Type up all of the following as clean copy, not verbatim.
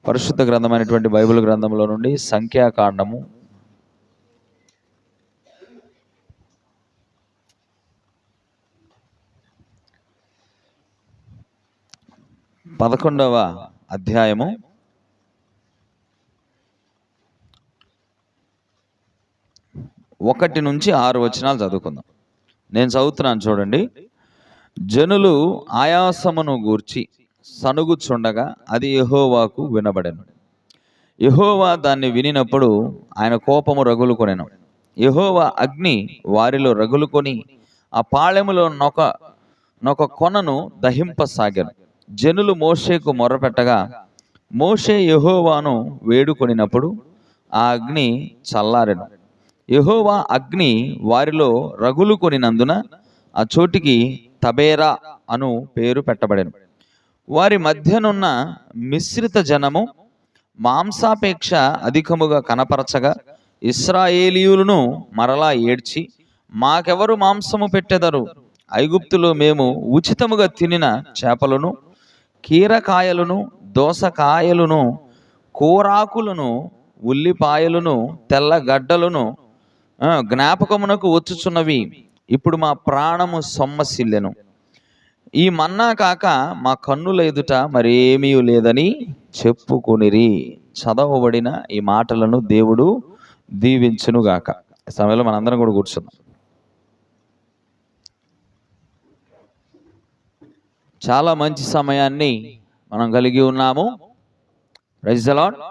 పరిశుద్ధ గ్రంథమైనటువంటి బైబిల్ గ్రంథంలో నుండి సంఖ్యాకాండము 11వ అధ్యాయము 1 నుంచి 6 వచనాలు చదువుకుందాం. నేను చదువుతున్నాను చూడండి. జనులు ఆయాసమును గూర్చి సనుగుచుండగా అది యెహోవాకు వినబడెను. యెహోవా దాన్ని వినినప్పుడు ఆయన కోపము రగులుకొనెను. యెహోవా అగ్ని వారిలో రగులుకొని ఆ పాళెములో నొక కొనను దహింపసాగాను. జనులు మోషేకు మొర్రపెట్టగా మోషే యెహోవాను వేడుకొనినప్పుడు ఆ అగ్ని చల్లారెను. యెహోవా అగ్ని వారిలో రగులుకొనినందున ఆ చోటికి తబేరా అను పేరు పెట్టబడెను. వారి మధ్యనున్న మిశ్రిత జనము మాంసాపేక్ష అధికముగా కనపరచగా ఇశ్రాయేలీయులను మరలా ఏడ్చి, మాకెవరు మాంసము పెట్టెదరు? ఐగుప్తులో మేము ఉచితముగా తినిన చేపలను, కీరకాయలను, దోసకాయలను, కూరాకులను, ఉల్లిపాయలను, తెల్లగడ్డలను జ్ఞాపకమునకు వచ్చుచున్నవి. ఇప్పుడు మా ప్రాణము సొమ్మసిల్లెను. ఈ మన్నా కాక మా కన్నుల ఎదుట మరేమీ లేదని చెప్పుకొనిరి. చదవబడిన ఈ మాటలను దేవుడు దీవించునుగాక. ఈ సమయంలో మనందరం కూడా కూర్చున్నాం. చాలా మంచి సమయాన్ని మనం కలిగి ఉన్నాము. Praise the Lord.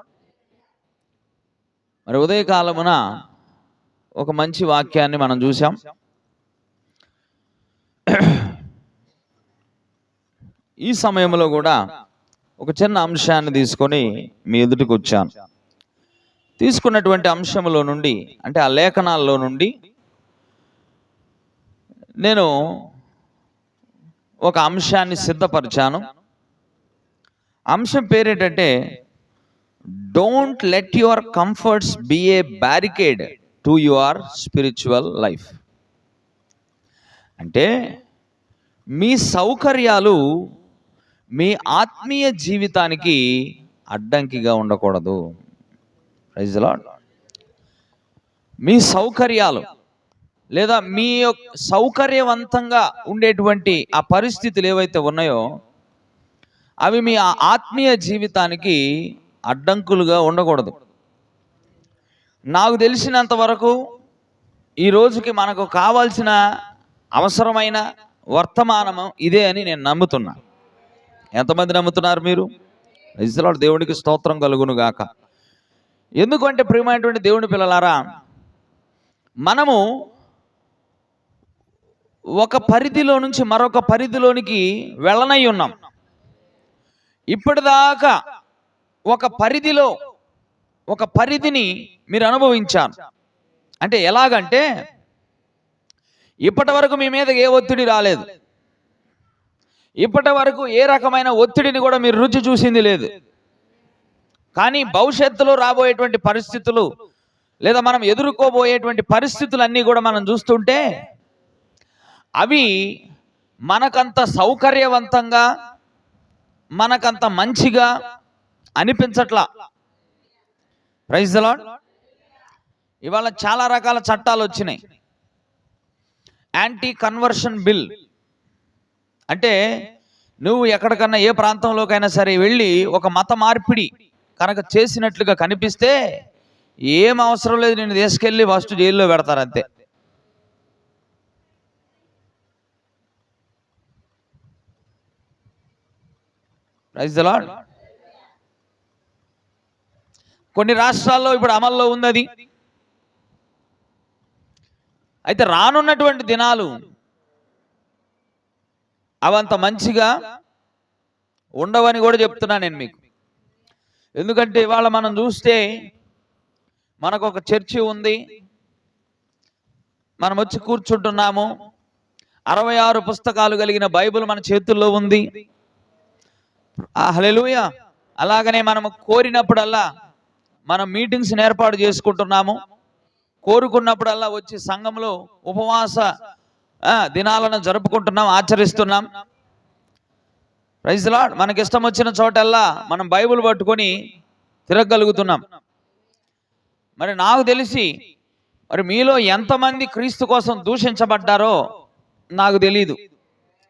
మరి ఉదయకాలమున ఒక మంచి వాక్యాన్ని మనం చూసాం. ఈ సమయంలో కూడా ఒక చిన్న అంశాన్ని తీసుకొని మీ ఎదుటికి వచ్చాను. తీసుకున్నటువంటి అంశంలో నుండి, అంటే ఆ లేఖనాల్లో నుండి నేను ఒక అంశాన్ని సిద్ధపరిచాను. అంశం పేరేంటంటే, don't let your comforts be a barricade to your spiritual life. అంటే మీ సౌకర్యాలు మీ ఆత్మీయ జీవితానికి అడ్డంకిగా ఉండకూడదు. Praise the lord. మీ సౌకర్యాలు లేదా మీ సౌకర్యవంతంగా ఉండేటువంటి ఆ పరిస్థితులు ఏవైతే ఉన్నాయో అవి మీ ఆత్మీయ జీవితానికి అడ్డంకులుగా ఉండకూడదు. నాకు తెలిసినంత వరకు ఈ రోజుకి మనకు కావాల్సిన అవసరమైన వర్తమానము ఇదే అని నేను నమ్ముతున్నా. ఎంతమంది నమ్ముతున్నారు మీరు? Praise the Lord. దేవునికి స్తోత్రం కలుగును గాక. ఎందుకంటే ప్రియమైనటువంటి దేవుని పిల్లలారా, మనము ఒక పరిధిలో నుంచి మరొక పరిధిలోనికి వెళ్ళనై ఉన్నాం. ఇప్పటిదాకా ఒక పరిధిలో ఒక పరిధిని మీరు అనుభవించారు. అంటే ఎలాగంటే, ఇప్పటి వరకు మీ మీద ఏ ఒత్తిడి రాలేదు. ఇప్పటి వరకు ఏ రకమైన ఒత్తిడిని కూడా మీరు రుచి చూసింది లేదు. కానీ భవిష్యత్తులో రాబోయేటువంటి పరిస్థితులు లేదా మనం ఎదుర్కోబోయేటువంటి పరిస్థితులన్నీ కూడా మనం చూస్తుంటే అవి మనకంత సౌకర్యవంతంగా, మనకంత మంచిగా అనిపించట్లా. Praise the Lord. ఇవాళ చాలా రకాల చట్టాలు వచ్చినాయి. యాంటీ కన్వర్షన్ బిల్ అంటే, నువ్వు ఎక్కడికన్నా ఏ ప్రాంతంలోకైనా సరే వెళ్ళి ఒక మత మార్పిడి కనుక చేసినట్లుగా కనిపిస్తే ఏం అవసరం లేదు, నేను తీసుకెళ్ళి ఫస్ట్ జైల్లో పెడతారు అంతే. Praise the Lord. కొన్ని రాష్ట్రాల్లో ఇప్పుడు అమల్లో ఉన్నది. అయితే రానున్నటువంటి దినాలు అవంత మంచిగా ఉండవని కూడా చెప్తున్నా నేను మీకు. ఎందుకంటే ఇవాళ మనం చూస్తే మనకు ఒక చర్చి ఉంది, మనం వచ్చి కూర్చుంటున్నాము. 66 పుస్తకాలు కలిగిన బైబిల్ మన చేతుల్లో ఉంది. హల్లెలూయా. అలాగనే మనం కోరినప్పుడల్లా మనం మీటింగ్స్ ఏర్పాటు చేసుకుంటున్నాము. కోరుకున్నప్పుడల్లా వచ్చి సంఘంలో ఉపవాస దినాలను జరుపుకుంటున్నాం, ఆచరిస్తున్నాం. Praise the lord. మనకి ఇష్టం వచ్చిన చోటల్లా మనం బైబిల్ పట్టుకొని తిరగగలుగుతున్నాం. మరి నాకు తెలిసి మరి మీలో ఎంతమంది క్రీస్తు కోసం దూషించబడ్డారో నాకు తెలీదు.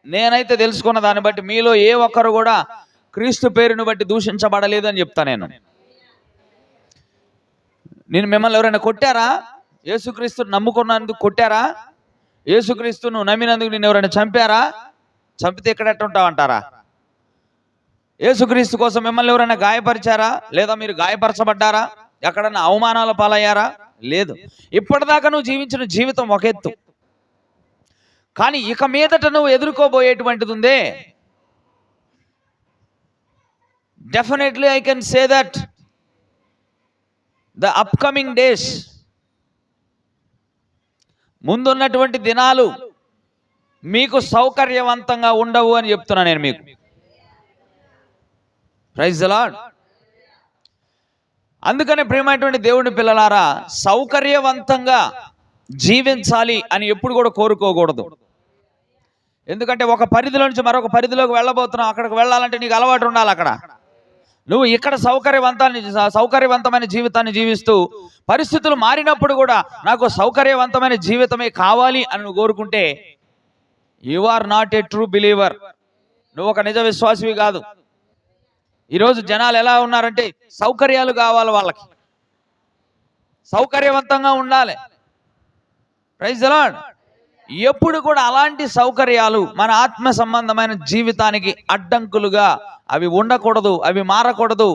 నేనైతే తెలుసుకున్న దాన్ని బట్టి మీలో ఏ ఒక్కరు కూడా క్రీస్తు పేరును బట్టి దూషించబడలేదు అని చెప్తా. నేను మిమ్మల్ని ఎవరైనా కొట్టారా? యేసుక్రీస్తును నమ్ముకున్నందుకు కొట్టారా? యేసుక్రీస్తును నమ్మినందుకు నేను ఎవరైనా చంపారా? చంపితే ఇక్కడ ఎట్టుంటావంటారా? యేసుక్రీస్తు కోసం మిమ్మల్ని ఎవరైనా గాయపరిచారా? లేదా మీరు గాయపరచబడ్డారా? ఎక్కడన్నా అవమానాల పాలయ్యారా? లేదు. ఇప్పటిదాకా నువ్వు జీవించిన జీవితం ఒక ఎత్తు, కానీ ఇక మీదట నువ్వు ఎదుర్కోబోయేటువంటిది ఉందే. Definitely I can say that the upcoming days, ముందున్నటువంటి దినాలు మీకు సౌకర్యవంతంగా ఉండవు అని చెప్తున్నా నేను మీకు. Praise the Lord. అందుకనే ప్రియమైనటువంటి దేవుని పిల్లలారా, సౌకర్యవంతంగా జీవించాలి అని ఎప్పుడు కూడా కోరుకోకూడదు. ఎందుకంటే ఒక పరిధిలో నుంచి మరొక పరిధిలోకి వెళ్ళబోతున్నావు. అక్కడికి వెళ్ళాలంటే నీకు అలవాటు ఉండాలి. అక్కడ నువ్వు ఇక్కడ సౌకర్యవంతమైన జీవితాన్ని జీవిస్తూ పరిస్థితులు మారినప్పుడు కూడా నాకు సౌకర్యవంతమైన జీవితమే కావాలి అని నువ్వు కోరుకుంటే you are not a true believer. నువ్వు ఒక నిజ విశ్వాసివి కాదు. ఈరోజు జనాలు ఎలా ఉన్నారంటే సౌకర్యాలు కావాలి, వాళ్ళకి సౌకర్యవంతంగా ఉండాలి. Praise the Lord. ఎప్పుడు కూడా అలాంటి సౌకర్యాలు మన ఆత్మ సంబంధమైన జీవితానికి అడ్డంకులుగా అవి ఉండకూడదు, అవి మారకూడదు.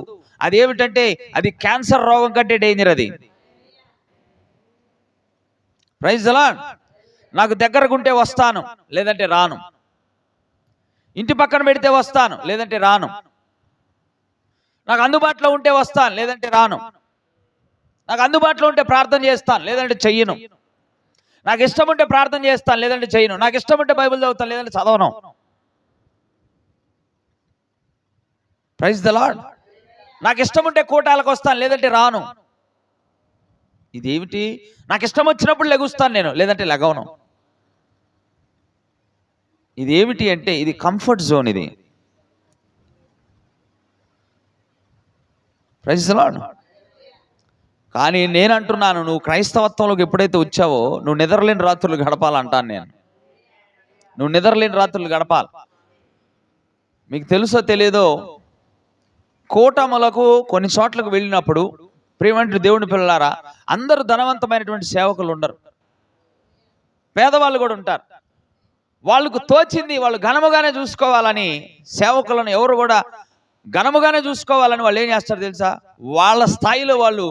అదేమిటంటే అది క్యాన్సర్ రోగం కంటే డేంజర్ అది. Praise the Lord. నాకు దగ్గరకుంటే వస్తాను, లేదంటే రాను. ఇంటి పక్కన పెడితే వస్తాను, లేదంటే రాను. నాకు అందుబాటులో ఉంటే వస్తాను, లేదంటే రాను. నాకు అందుబాటులో ఉంటే ప్రార్థన చేస్తాను, లేదంటే చెయ్యను. నాకు ఇష్టం ఉంటే ప్రార్థన చేస్తాను, లేదంటే చెయ్యను. నాకు ఇష్టం ఉంటే బైబిల్ చదువుతాను, లేదంటే చదవను. Praise the Lord. నాకు ఇష్టం ఉంటే కూటాలకు వస్తాను, లేదంటే రాను. ఇదేమిటి? నాకు ఇష్టం వచ్చినప్పుడు లెగుస్తాను నేను, లేదంటే లెగవను. ఇదేమిటి అంటే ఇది కంఫర్ట్ జోన్. ఇది ప్రైజ్ ది లార్డ్. కానీ నేను అంటున్నాను, నువ్వు క్రైస్తవత్వంలోకి ఎప్పుడైతే వచ్చావో నువ్వు నిద్రలేని రాత్రులు గడపాలంటాను నేను. నువ్వు నిద్రలేని రాత్రులు గడపాలి. మీకు తెలుసో తెలియదో, కూటములకు కొన్ని చోట్లకు వెళ్ళినప్పుడు ప్రియమైన దేవుని పిల్లలారా, అందరూ ధనవంతమైనటువంటి సేవకులు ఉండరు, పేదవాళ్ళు కూడా ఉంటారు. వాళ్ళకు తోచింది వాళ్ళు ఘనముగానే చూసుకోవాలని, సేవకులను ఎవరు కూడా ఘనముగానే చూసుకోవాలని వాళ్ళు ఏం చేస్తారు తెలుసా? వాళ్ళ స్థాయిలో వాళ్ళు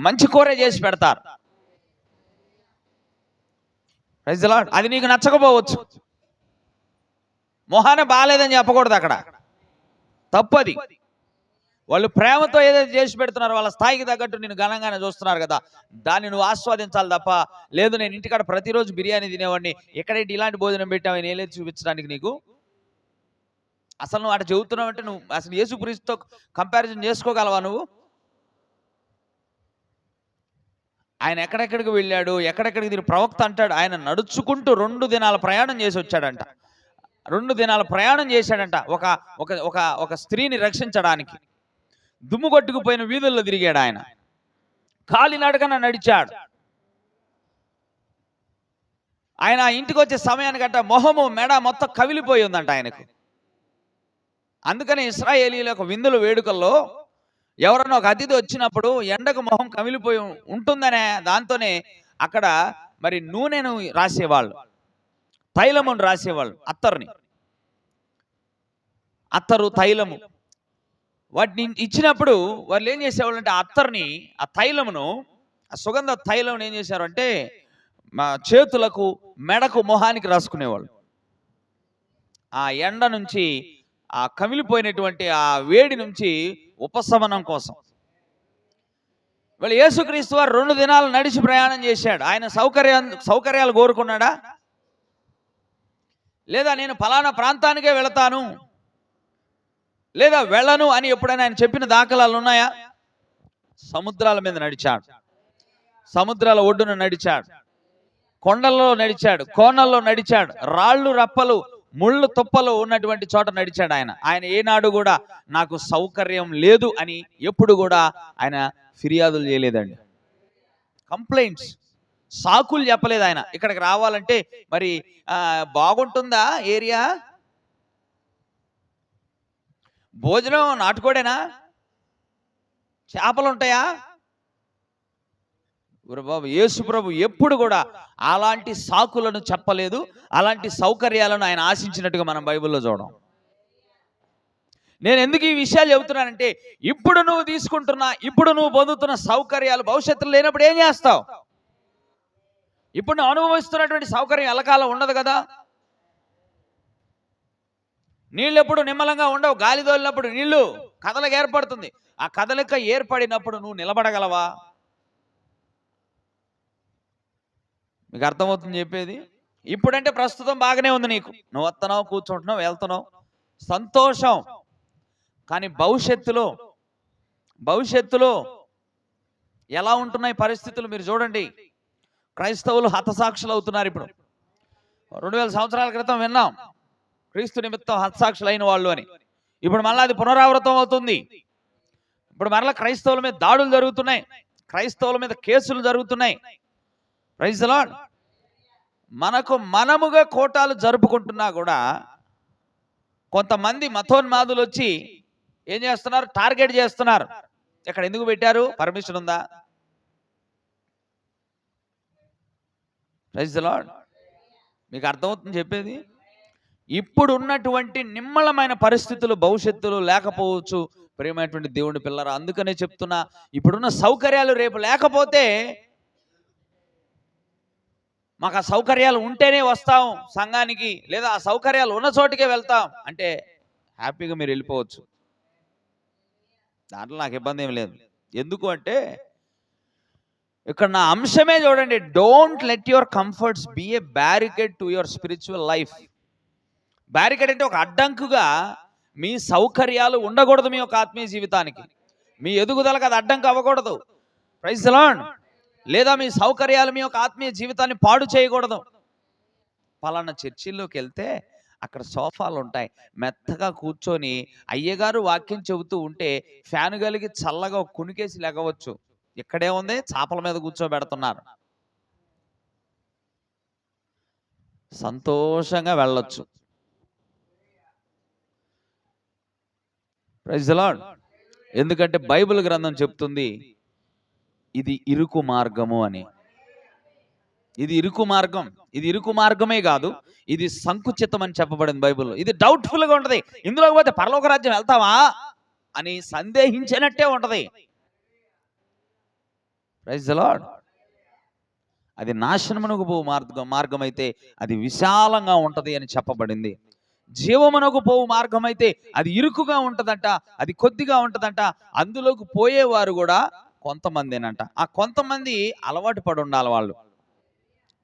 మంచి కూర చేసి పెడతారు. Praise the Lord. అది నీకు నచ్చకపోవచ్చు, మొహాన బాగాలేదని చెప్పకూడదు, అక్కడ తప్పది. వాళ్ళు ప్రేమతో ఏదైతే చేసి పెడుతున్నారో వాళ్ళ స్థాయికి తగ్గట్టు నేను ఘనంగానే చూస్తున్నారు కదా, దాన్ని నువ్వు ఆస్వాదించాలి తప్ప, లేదు నేను ఇంటికాడ ప్రతిరోజు బిర్యానీ తినేవాడిని, ఎక్కడైతే ఇలాంటి భోజనం పెట్టావని ఏలేదు చూపించడానికి నీకు. అసలు నువ్వు అటు చెబుతున్నావు అంటే నువ్వు అసలు యేసుక్రీస్తుతో కంపారిజన్ చేసుకోగలవా నువ్వు? ఆయన ఎక్కడెక్కడికి వెళ్ళాడు, ఎక్కడెక్కడికి దీని ప్రవక్త అంటాడు, ఆయన నడుచుకుంటూ 2 దినాల ప్రయాణం చేసి వచ్చాడంట. 2 దినాల ప్రయాణం చేశాడంట ఒక ఒక ఒక ఒక స్త్రీని రక్షించడానికి. దుమ్ము కొట్టుకుపోయిన వీధుల్లో తిరిగాడు ఆయన, కాలినడకన నడిచాడు. ఆయన ఇంటికి వచ్చే సమయానికంట మొహము మెడ మొత్తం కవిలిపోయి ఉందంట ఆయనకు. అందుకని ఇశ్రాయేలీల యొక్క విందుల వేడుకల్లో ఎవరన్నా ఒక అతిథి వచ్చినప్పుడు ఎండకు మొహం కమిలిపోయి ఉంటుందనే దాంతోనే అక్కడ మరి నూనెను రాసేవాళ్ళు, తైలమును రాసేవాళ్ళు. అత్తరు తైలము వాటిని ఇచ్చినప్పుడు వాళ్ళు ఏం చేసేవాళ్ళు అంటే ఆ తైలమును, ఆ సుగంధ తైలం ఏం చేశారు అంటే మా చేతులకు, మెడకు, మొహానికి రాసుకునేవాళ్ళు. ఆ ఎండ నుంచి, ఆ కమిలిపోయినటువంటి ఆ వేడి నుంచి ఉపశమనం కోసం. వాళ్ళు యేసుక్రీస్తు వారు 2 దినాలు నడిచి ప్రయాణం చేశాడు. ఆయన సౌకర్యాలు కోరుకున్నాడా? లేదా నేను ఫలానా ప్రాంతానికే వెళతాను, లేదా వెళ్ళను అని ఎప్పుడైనా ఆయన చెప్పిన దాఖలాలు ఉన్నాయా? సముద్రాల మీద నడిచాడు, సముద్రాల ఒడ్డున నడిచాడు, కొండల్లో నడిచాడు, కోనల్లో నడిచాడు, రాళ్ళు రప్పలు ముళ్ళు తుప్పలు ఉన్నటువంటి చోట నడిచాడు ఆయన. ఆయన ఏనాడు కూడా నాకు సౌకర్యం లేదు అని ఎప్పుడు కూడా ఆయన ఫిర్యాదులు చేయలేదండి. కంప్లైంట్స్, సాకులు చెప్పలేదు ఆయన. ఇక్కడికి రావాలంటే మరి బాగుంటుందా ఏరియా, భోజనం నాటుకోడేనా, చేపలు ఉంటాయా? బాబు యేసు ప్రభు ఎప్పుడు కూడా అలాంటి సాకులను చెప్పలేదు, అలాంటి సౌకర్యాలను ఆయన ఆశించినట్టుగా మనం బైబిల్లో చూడం. నేను ఎందుకు ఈ విషయాలు చెబుతున్నానంటే, ఇప్పుడు నువ్వు తీసుకుంటున్న, ఇప్పుడు నువ్వు పొందుతున్న సౌకర్యాలు భవిష్యత్తులో లేనప్పుడు ఏం చేస్తావు? ఇప్పుడు నువ్వు అనుభవిస్తున్నటువంటి సౌకర్యం ఎల్లకాలం ఉండదు కదా. నీళ్ళు ఎప్పుడు నిమ్మలంగా ఉండవు. గాలి తోలినప్పుడు నీళ్లు కదలిక ఏర్పడుతుంది. ఆ కదలిక ఏర్పడినప్పుడు నువ్వు నిలబడగలవా? మీకు అర్థమవుతుంది చెప్పేది? ఇప్పుడంటే ప్రస్తుతం బాగానే ఉంది, నీకు నువ్వు వస్తున్నావు, కూర్చుంటున్నావు, వెళ్తున్నావు, సంతోషం. కానీ భవిష్యత్తులో ఎలా ఉంటున్నాయి పరిస్థితులు మీరు చూడండి. క్రైస్తవులు హతసాక్షులు అవుతున్నారు. ఇప్పుడు 2000 సంవత్సరాల క్రితం విన్నాం క్రీస్తు నిమిత్తం హతసాక్షులైన వాళ్ళు అని. ఇప్పుడు మళ్ళీ అది పునరావృతం అవుతుంది. ఇప్పుడు మరలా క్రైస్తవుల మీద దాడులు జరుగుతున్నాయి, క్రైస్తవుల మీద కేసులు జరుగుతున్నాయి. Praise the lord. మనముగా కోటాలు జరుపుకుంటున్నా కూడా కొంతమంది మతోన్మాదులు వచ్చి ఏం చేస్తున్నారు? టార్గెట్ చేస్తున్నారు. ఇక్కడ ఎందుకు పెట్టారు? పర్మిషన్ ఉందా? Praise the Lord. మీకు అర్థమవుతుంది చెప్పేది? ఇప్పుడు ఉన్నటువంటి నిమ్మళమైన పరిస్థితులు భవిష్యత్తులో లేకపోవచ్చు ప్రియమైనటువంటి దేవుని పిల్లరా. అందుకనే చెప్తున్నా, ఇప్పుడున్న సౌకర్యాలు రేపు లేకపోతే, మాకు ఆ సౌకర్యాలు ఉంటేనే వస్తాం సంఘానికి, లేదా ఆ సౌకర్యాలు ఉన్న చోటికే వెళ్తాం అంటే హ్యాపీగా మీరు వెళ్ళిపోవచ్చు. దాంట్లో నాకు ఇబ్బంది ఏం లేదు. ఎందుకు అంటే ఇక్కడ నా అంశమే చూడండి, don't let your comforts be a barricade to your spiritual life. Barricade అంటే ఒక అడ్డంకుగా మీ సౌకర్యాలు ఉండకూడదు. మీ యొక్క ఆత్మీయ జీవితానికి, మీ ఎదుగుదలకు అది అడ్డంకు అవ్వకూడదు. Praise the Lord. లేదా మీ సౌకర్యాలు మీ యొక్క ఆత్మీయ జీవితాన్ని పాడు చేయకూడదు. పలానా చర్చిల్లోకి వెళ్తే అక్కడ సోఫాలు ఉంటాయి, మెత్తగా కూర్చొని అయ్యగారు వాక్యం చెబుతూ ఉంటే ఫ్యాన్ కలిగి చల్లగా కునికేసి లెగవచ్చు. ఇక్కడే ఉంది, చాపల మీద కూర్చోబెడుతున్నారు. సంతోషంగా వెళ్ళొచ్చు. Praise the Lord. ఎందుకంటే బైబిల్ గ్రంథం చెప్తుంది ఇది ఇరుకు మార్గము అని. ఇది ఇరుకు మార్గం. ఇది ఇరుకు మార్గమే కాదు, ఇది సంకుచితం అని చెప్పబడింది బైబిల్లో. ఇది డౌట్ఫుల్గా ఉంటది. ఇందులోకి పోతే పరలోక రాజ్యం వెళ్తావా అని సందేహించినట్టే ఉంటది. Praise the Lord. అది నాశనమునకు పోవు మార్గం అయితే అది విశాలంగా ఉంటది అని చెప్పబడింది. జీవమునకు పోవు మార్గం అయితే అది ఇరుకుగా ఉంటదంట, అది కొద్దిగా ఉంటదంట. అందులోకి పోయేవారు కూడా కొంతమందేనంట. ఆ కొంతమంది అలవాటు పడి ఉండాలి వాళ్ళు.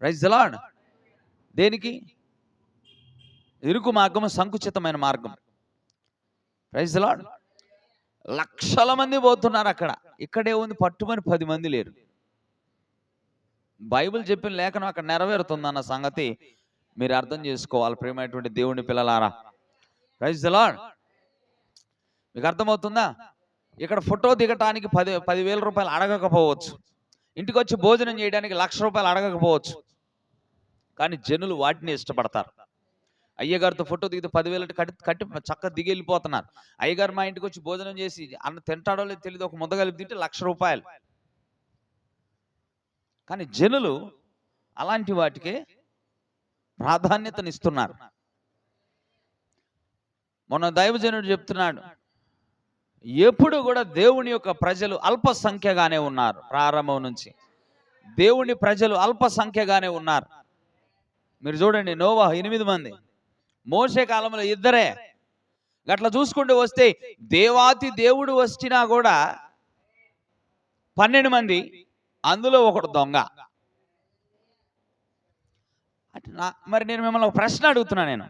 Praise the Lord. దేనికి? ఇరుకు మార్గం, సంకుచితమైన మార్గం. Praise the Lord. లక్షల మంది పోతున్నారు అక్కడ. ఇక్కడే ఉంది పట్టుమని 10 మంది లేరు. బైబిల్ చెప్పిన లేఖనం అక్కడ నెరవేరుతుందన్న సంగతి మీరు అర్థం చేసుకోవాలి ప్రియమైనటువంటి దేవుని పిల్లలారా. Praise the Lord. మీకు అర్థమవుతుందా? ఇక్కడ ఫోటో దిగటానికి 10,000 రూపాయలు అడగకపోవచ్చు, ఇంటికి వచ్చి భోజనం చేయడానికి 1,00,000 రూపాయలు అడగకపోవచ్చు. కానీ జనులు వాటిని ఇష్టపడతారు. అయ్యగారితో ఫోటో దిగితే 10,000 కట్టి చక్కగా దిగి వెళ్ళిపోతున్నారు. అయ్యగారు మా ఇంటికి వచ్చి భోజనం చేసి అన్న తింటాడో లేదు తెలియదు, ఒక ముద్ద కలిపి తింటే 1,00,000 రూపాయలు. కానీ జనులు అలాంటి వాటికే ప్రాధాన్యతనిస్తున్నారు. మొన్న దైవజనుడు చెప్తున్నాడు, ఎప్పుడు కూడా దేవుని యొక్క ప్రజలు అల్పసంఖ్యగానే ఉన్నారు. ప్రారంభం నుంచి దేవుని ప్రజలు అల్పసంఖ్యగానే ఉన్నారు. మీరు చూడండి, నోవహు 8 మంది, మోషే కాలంలో 2. గట్లా చూసుకుంటూ వస్తే దేవాతి దేవుడు వచ్చినా కూడా 12 మంది, అందులో ఒకడు దొంగ. మరి నేను మిమ్మల్ని ఒక ప్రశ్న అడుగుతున్నా. నేను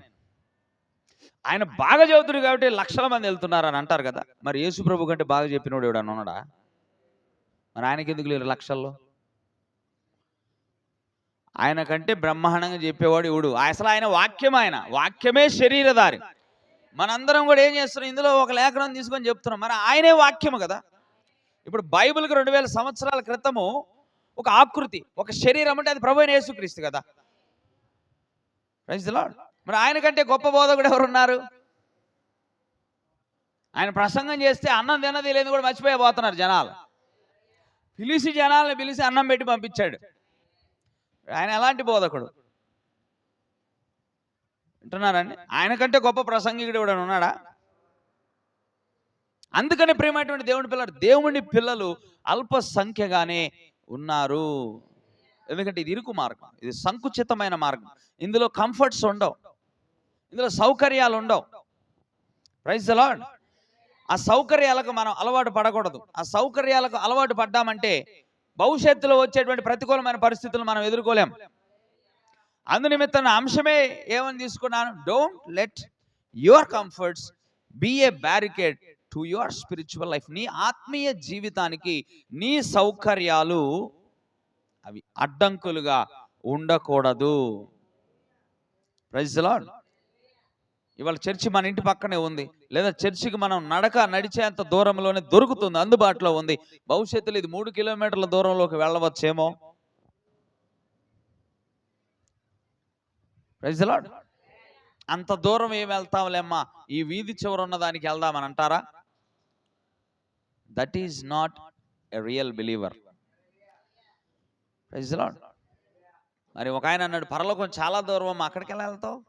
ఆయన బాగా చదువుతుడు కాబట్టి లక్షల మంది వెళ్తున్నారు అని అంటారు కదా. మరి యేసు ప్రభు కంటే బాగా చెప్పినోడు ఎవడన్నా ఉన్నాడా? మరి ఆయనకి ఎందుకు లేరు లక్షల్లో? ఆయన కంటే బ్రహ్మాండంగా చెప్పేవాడు ఇవుడు. అసలు ఆయన వాక్యం, ఆయన వాక్యమే శరీరధారి. మనందరం కూడా ఏం చేస్తున్నాం, ఇందులో ఒక లేఖనం తీసుకొని చెప్తున్నాం. మరి ఆయనే వాక్యము కదా. ఇప్పుడు బైబిల్కి 2000 సంవత్సరాల క్రితము ఒక ఆకృతి, ఒక శరీరం అంటే అది ప్రభువైన యేసుక్రీస్తు కదా. Praise the Lord. మరి ఆయన కంటే గొప్ప బోధకుడు ఎవరున్నారు? ఆయన ప్రసంగం చేస్తే అన్నం తినది లేదు కూడా మర్చిపోయిపోతున్నారు జనాలు. జనాలను పిలిచి అన్నం పెట్టి పంపించాడు. ఆయన ఎలాంటి బోధకుడు వింటున్నారండి? ఆయన కంటే గొప్ప ప్రసంగికుడు కూడా ఉన్నాడా? అందుకని ప్రియమైనటువంటి దేవుని పిల్లలు అల్ప సంఖ్యగానే ఉన్నారు. ఎందుకంటే ఇది ఇరుకు మార్గం, ఇది సంకుచితమైన మార్గం. ఇందులో కంఫర్ట్స్ ఉండవు, ఇందులో సౌకర్యాలు ఉండవు. Praise the Lord. ఆ సౌకర్యాలకు మనం అలవాటు పడకూడదు. ఆ సౌకర్యాలకు అలవాటు పడ్డామంటే భవిష్యత్తులో వచ్చేటువంటి ప్రతికూలమైన పరిస్థితులు మనం ఎదుర్కోలేం. అందునిమిత్తం అంశమే ఏమని తీసుకున్నాను, don't let your comforts be a barricade to your spiritual life. నీ ఆత్మీయ జీవితానికి నీ సౌకర్యాలు అవి అడ్డంకులుగా ఉండకూడదు. Praise the Lord. ఇవాళ చర్చి మన ఇంటి పక్కనే ఉంది, లేదా చర్చికి మనం నడిచేంత దూరంలోనే దొరుకుతుంది, అందుబాటులో ఉంది. భవిష్యత్తులో ఇది 3 కిలోమీటర్ల దూరంలోకి వెళ్ళవచ్చేమో. Praise the Lord. అంత దూరం ఏం వెళ్తాంలేమ్మా, ఈ వీధి చివర ఉన్న దానికి వెళ్దామని అంటారా? That is not a real believer. Praise the Lord. మరి ఒక ఆయన అన్నాడు, పరలోకం చాలా దూరం అమ్మా, అక్కడికి ఎలా వెళ్తావు?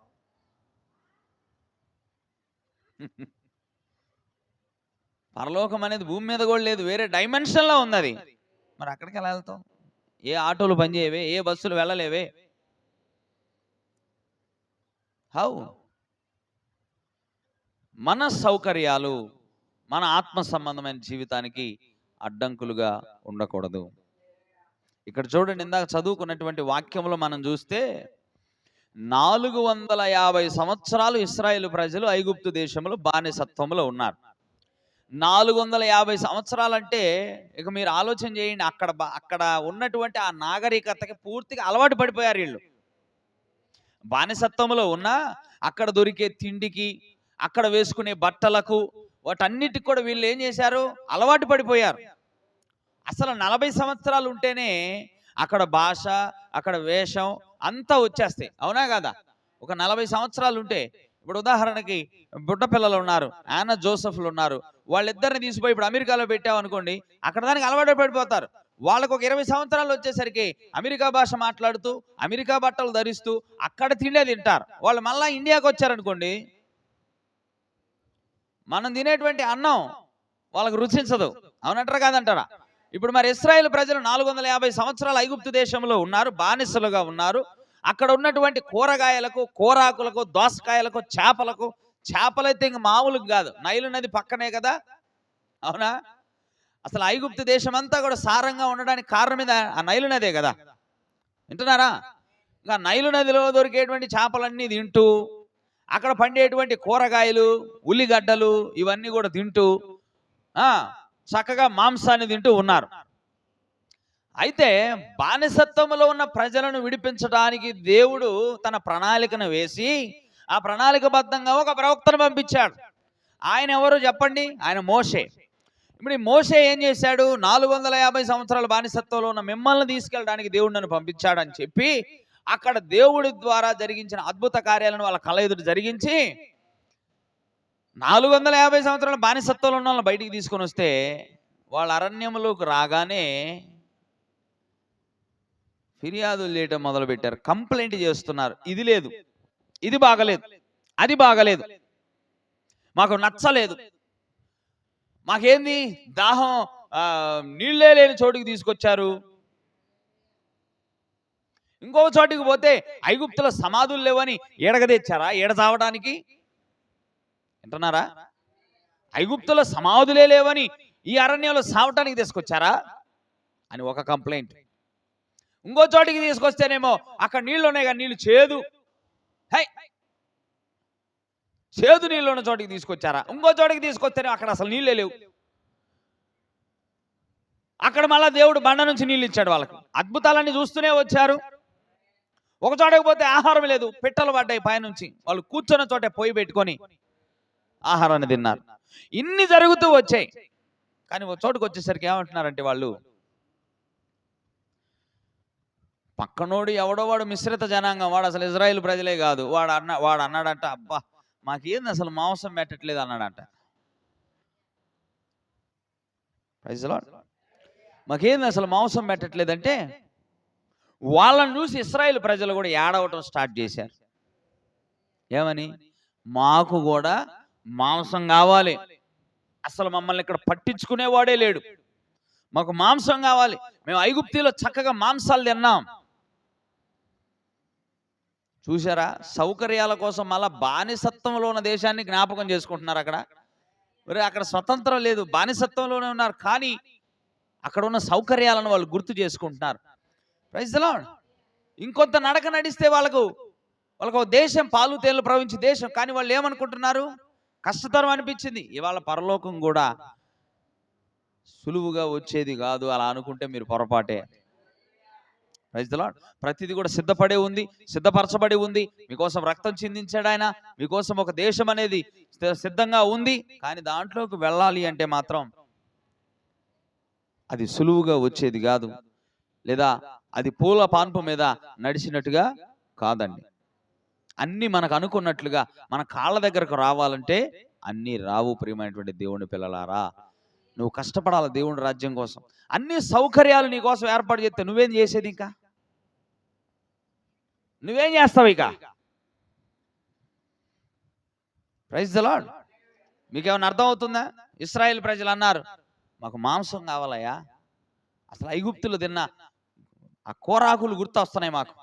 పరలోకం అనేది భూమి మీద కూడా లేదు, వేరే డైమెన్షన్లో ఉంది అది. మరి అక్కడికి ఎలా వెళ్తావు? ఏ ఆటోలు పనిచేయవే, ఏ బస్సులు వెళ్ళలేవే. హౌ? మన సౌకర్యాలు మన ఆత్మ సంబంధమైన జీవితానికి అడ్డంకులుగా ఉండకూడదు. ఇక్కడ చూడండి, ఇందాక చదువుకున్నటువంటి వాక్యంలో మనం చూస్తే 450 సంవత్సరాలు ఇశ్రాయేలు ప్రజలు ఐగుప్తు దేశంలో బానిసత్వంలో ఉన్నారు. 450 సంవత్సరాలంటే ఇక మీరు ఆలోచన చేయండి, అక్కడ ఉన్నటువంటి ఆ నాగరికతకి పూర్తిగా అలవాటు పడిపోయారు వీళ్ళు. బానిసత్వంలో ఉన్నా అక్కడ దొరికే తిండికి, అక్కడ వేసుకునే బట్టలకు, వాటన్నిటికి కూడా వీళ్ళు ఏం చేశారు, అలవాటు పడిపోయారు. అసలు 40 సంవత్సరాలు ఉంటేనే అక్కడ భాష, అక్కడ వేషం అంతా వచ్చేస్తాయి, అవునా కదా? ఒక 40 సంవత్సరాలు ఉంటే, ఇప్పుడు ఉదాహరణకి బుడ్డ పిల్లలు ఉన్నారు, యానా జోసెఫ్లు ఉన్నారు, వాళ్ళిద్దరిని తీసిపోయి ఇప్పుడు అమెరికాలో పెట్టామనుకోండి, అక్కడ దానికి అలవాటు పడిపోతారు. వాళ్ళకు ఒక 20 సంవత్సరాలు వచ్చేసరికి అమెరికా భాష మాట్లాడుతూ, అమెరికా బట్టలు ధరిస్తూ, అక్కడ తిండే తింటారు. వాళ్ళు మళ్ళీ ఇండియాకి వచ్చారనుకోండి, మనం తినేటువంటి అన్నం వాళ్ళకు రుచించదు, అవునంటారా కాదంటారా? ఇప్పుడు మరి ఇశ్రాయేలు ప్రజలు 450 సంవత్సరాలు ఐగుప్తు దేశంలో ఉన్నారు, బానిసలుగా ఉన్నారు. అక్కడ ఉన్నటువంటి కూరగాయలకు, కూరాకులకు, దోసకాయలకు, చేపలకు, చేపలైతే ఇంక మామూలుగా కాదు, నైలు నది పక్కనే కదా, అవునా? అసలు ఐగుప్తు దేశం అంతా కూడా సారంగా ఉండడానికి కారణం మీద ఆ నైలు నదే కదా. వింటున్నారా? ఇంకా నైలు నదిలో దొరికేటువంటి చేపలన్నీ తింటూ, అక్కడ పండేటువంటి కూరగాయలు, ఉల్లిగడ్డలు ఇవన్నీ కూడా తింటూ చక్కగా మాంసాన్ని తింటూ ఉన్నారు. అయితే బానిసత్వంలో ఉన్న ప్రజలను విడిపించడానికి దేవుడు తన ప్రణాళికను వేసి, ఆ ప్రణాళికబద్ధంగా ఒక ప్రవక్తను పంపించాడు. ఆయన ఎవరు చెప్పండి? ఆయన మోషే. ఇప్పుడు ఈ మోషే ఏం చేశాడు? 450 సంవత్సరాల బానిసత్వంలో ఉన్న మిమ్మల్ని తీసుకెళ్ళడానికి దేవుడు నన్ను పంపించాడని చెప్పి, అక్కడ దేవుడి ద్వారా జరిగించిన అద్భుత కార్యాలను వాళ్ళ కళ్ళ ఎదుట జరిగించి 450 సంవత్సరాల బానిసత్వంలో ఉన్న వాళ్ళని బయటికి తీసుకొని వస్తే, వాళ్ళ అరణ్యంలోకి రాగానే ఫిర్యాదులు చేయటం మొదలుపెట్టారు, కంప్లైంట్ చేస్తున్నారు. ఇది లేదు, ఇది బాగలేదు, అది బాగలేదు, మాకు నచ్చలేదు, మాకేంది దాహం, నీళ్ళే లేని చోటుకి తీసుకొచ్చారు. ఇంకో చోటికి పోతే ఐగుప్తుల సమాధులు లేవని ఎడగదెచ్చారా ఎడ చావడానికి? వింటున్నారా? ఐగుప్తుల సమాధులే లేవని ఈ అరణ్యంలో సావటానికి తీసుకొచ్చారా అని ఒక కంప్లైంట్. ఇంకో చోటికి తీసుకొస్తేనేమో అక్కడ నీళ్ళు ఉన్నాయి కానీ నీళ్ళు చేదు, చేదు నీళ్ళు ఉన్న చోటికి తీసుకొచ్చారా? ఇంకో చోటికి తీసుకొస్తేనే అక్కడ అసలు నీళ్ళే లేవు. అక్కడ మళ్ళా దేవుడు బండ నుంచి నీళ్ళు ఇచ్చాడు వాళ్ళకి. అద్భుతాలన్నీ చూస్తూనే వచ్చారు. ఒక చోటకి పోతే ఆహారం లేదు, పిట్టలు పడ్డాయి పైనుంచి, వాళ్ళు కూర్చున్న చోటే పొయ్యి పెట్టుకొని ఆహారాన్ని తిన్నారు. ఇన్ని జరుగుతూ వచ్చాయి. కానీ ఒక చోటుకు వచ్చేసరికి ఏమంటున్నారంటే వాళ్ళు, పక్కనోడు ఎవడో వాడు మిశ్రిత జనాంగం, వాడు అసలు ఇజ్రాయిల్ ప్రజలే కాదు, వాడు అన్నాడంట, అబ్బా మాకేంది అసలు మాంసం పెట్టట్లేదు అన్నాడంట. Praise the lord. మాకేంది అసలు మాంసం పెట్టట్లేదంటే వాళ్ళని చూసి ఇశ్రాయేల్ ప్రజలు కూడా ఏడవటం స్టార్ట్ చేశారు. ఏమని? మాకు కూడా మాంసం కావాలి, అసలు మమ్మల్ని ఇక్కడ పట్టించుకునేవాడే లేడు, మాకు మాంసం కావాలి, మేము ఐగుప్తిలో చక్కగా మాంసాలు తిన్నాం. చూసారా, సౌకర్యాల కోసం మళ్ళా బానిసత్వంలో ఉన్న దేశాన్ని జ్ఞాపకం చేసుకుంటున్నారు. అక్కడ స్వతంత్రం లేదు, బానిసత్వంలోనే ఉన్నారు, కానీ అక్కడ ఉన్న సౌకర్యాలను వాళ్ళు గుర్తు చేసుకుంటున్నారు. Praise the Lord. ఇంకొంత నడక నడిస్తే వాళ్ళకు దేశం, పాలు తేనెలు ప్రవహించే దేశం, కానీ వాళ్ళు ఏమనుకుంటున్నారు, కష్టతరం అనిపించింది. ఇవాళ పరలోకం కూడా సులువుగా వచ్చేది కాదు, అలా అనుకుంటే మీరు పొరపాటే. Praise the Lord. ప్రతిదీ కూడా సిద్ధపరచబడి ఉంది. మీకోసం రక్తం చిందించాడు ఆయన, మీకోసం ఒక దేశం అనేది సిద్ధంగా ఉంది. కానీ దాంట్లోకి వెళ్ళాలి అంటే మాత్రం అది సులువుగా వచ్చేది కాదు, లేదా అది పూల పాన్పు మీద నడిచినట్టుగా కాదండి. అన్ని మనకు అనుకున్నట్లుగా మన కాళ్ళ దగ్గరకు రావాలంటే అన్నీ రావు. ప్రియమైనటువంటి దేవుని పిల్లలారా, నువ్వు కష్టపడాలి దేవుని రాజ్యం కోసం. అన్ని సౌకర్యాలు నీ కోసం ఏర్పాటు చేస్తే నువ్వేం చేసేది? ఇంకా నువ్వేం చేస్తావు? ఇక ప్రైజ్ ది లార్డ్. మీకేమైనా అర్థం అవుతుందా? ఇశ్రాయేల్ ప్రజలు అన్నారు, మాకు మాంసం కావాలయ్యా, అసలు ఐగుప్తులు తిన్న ఆ కూరాకులు గుర్తొస్తున్నాయి మాకు,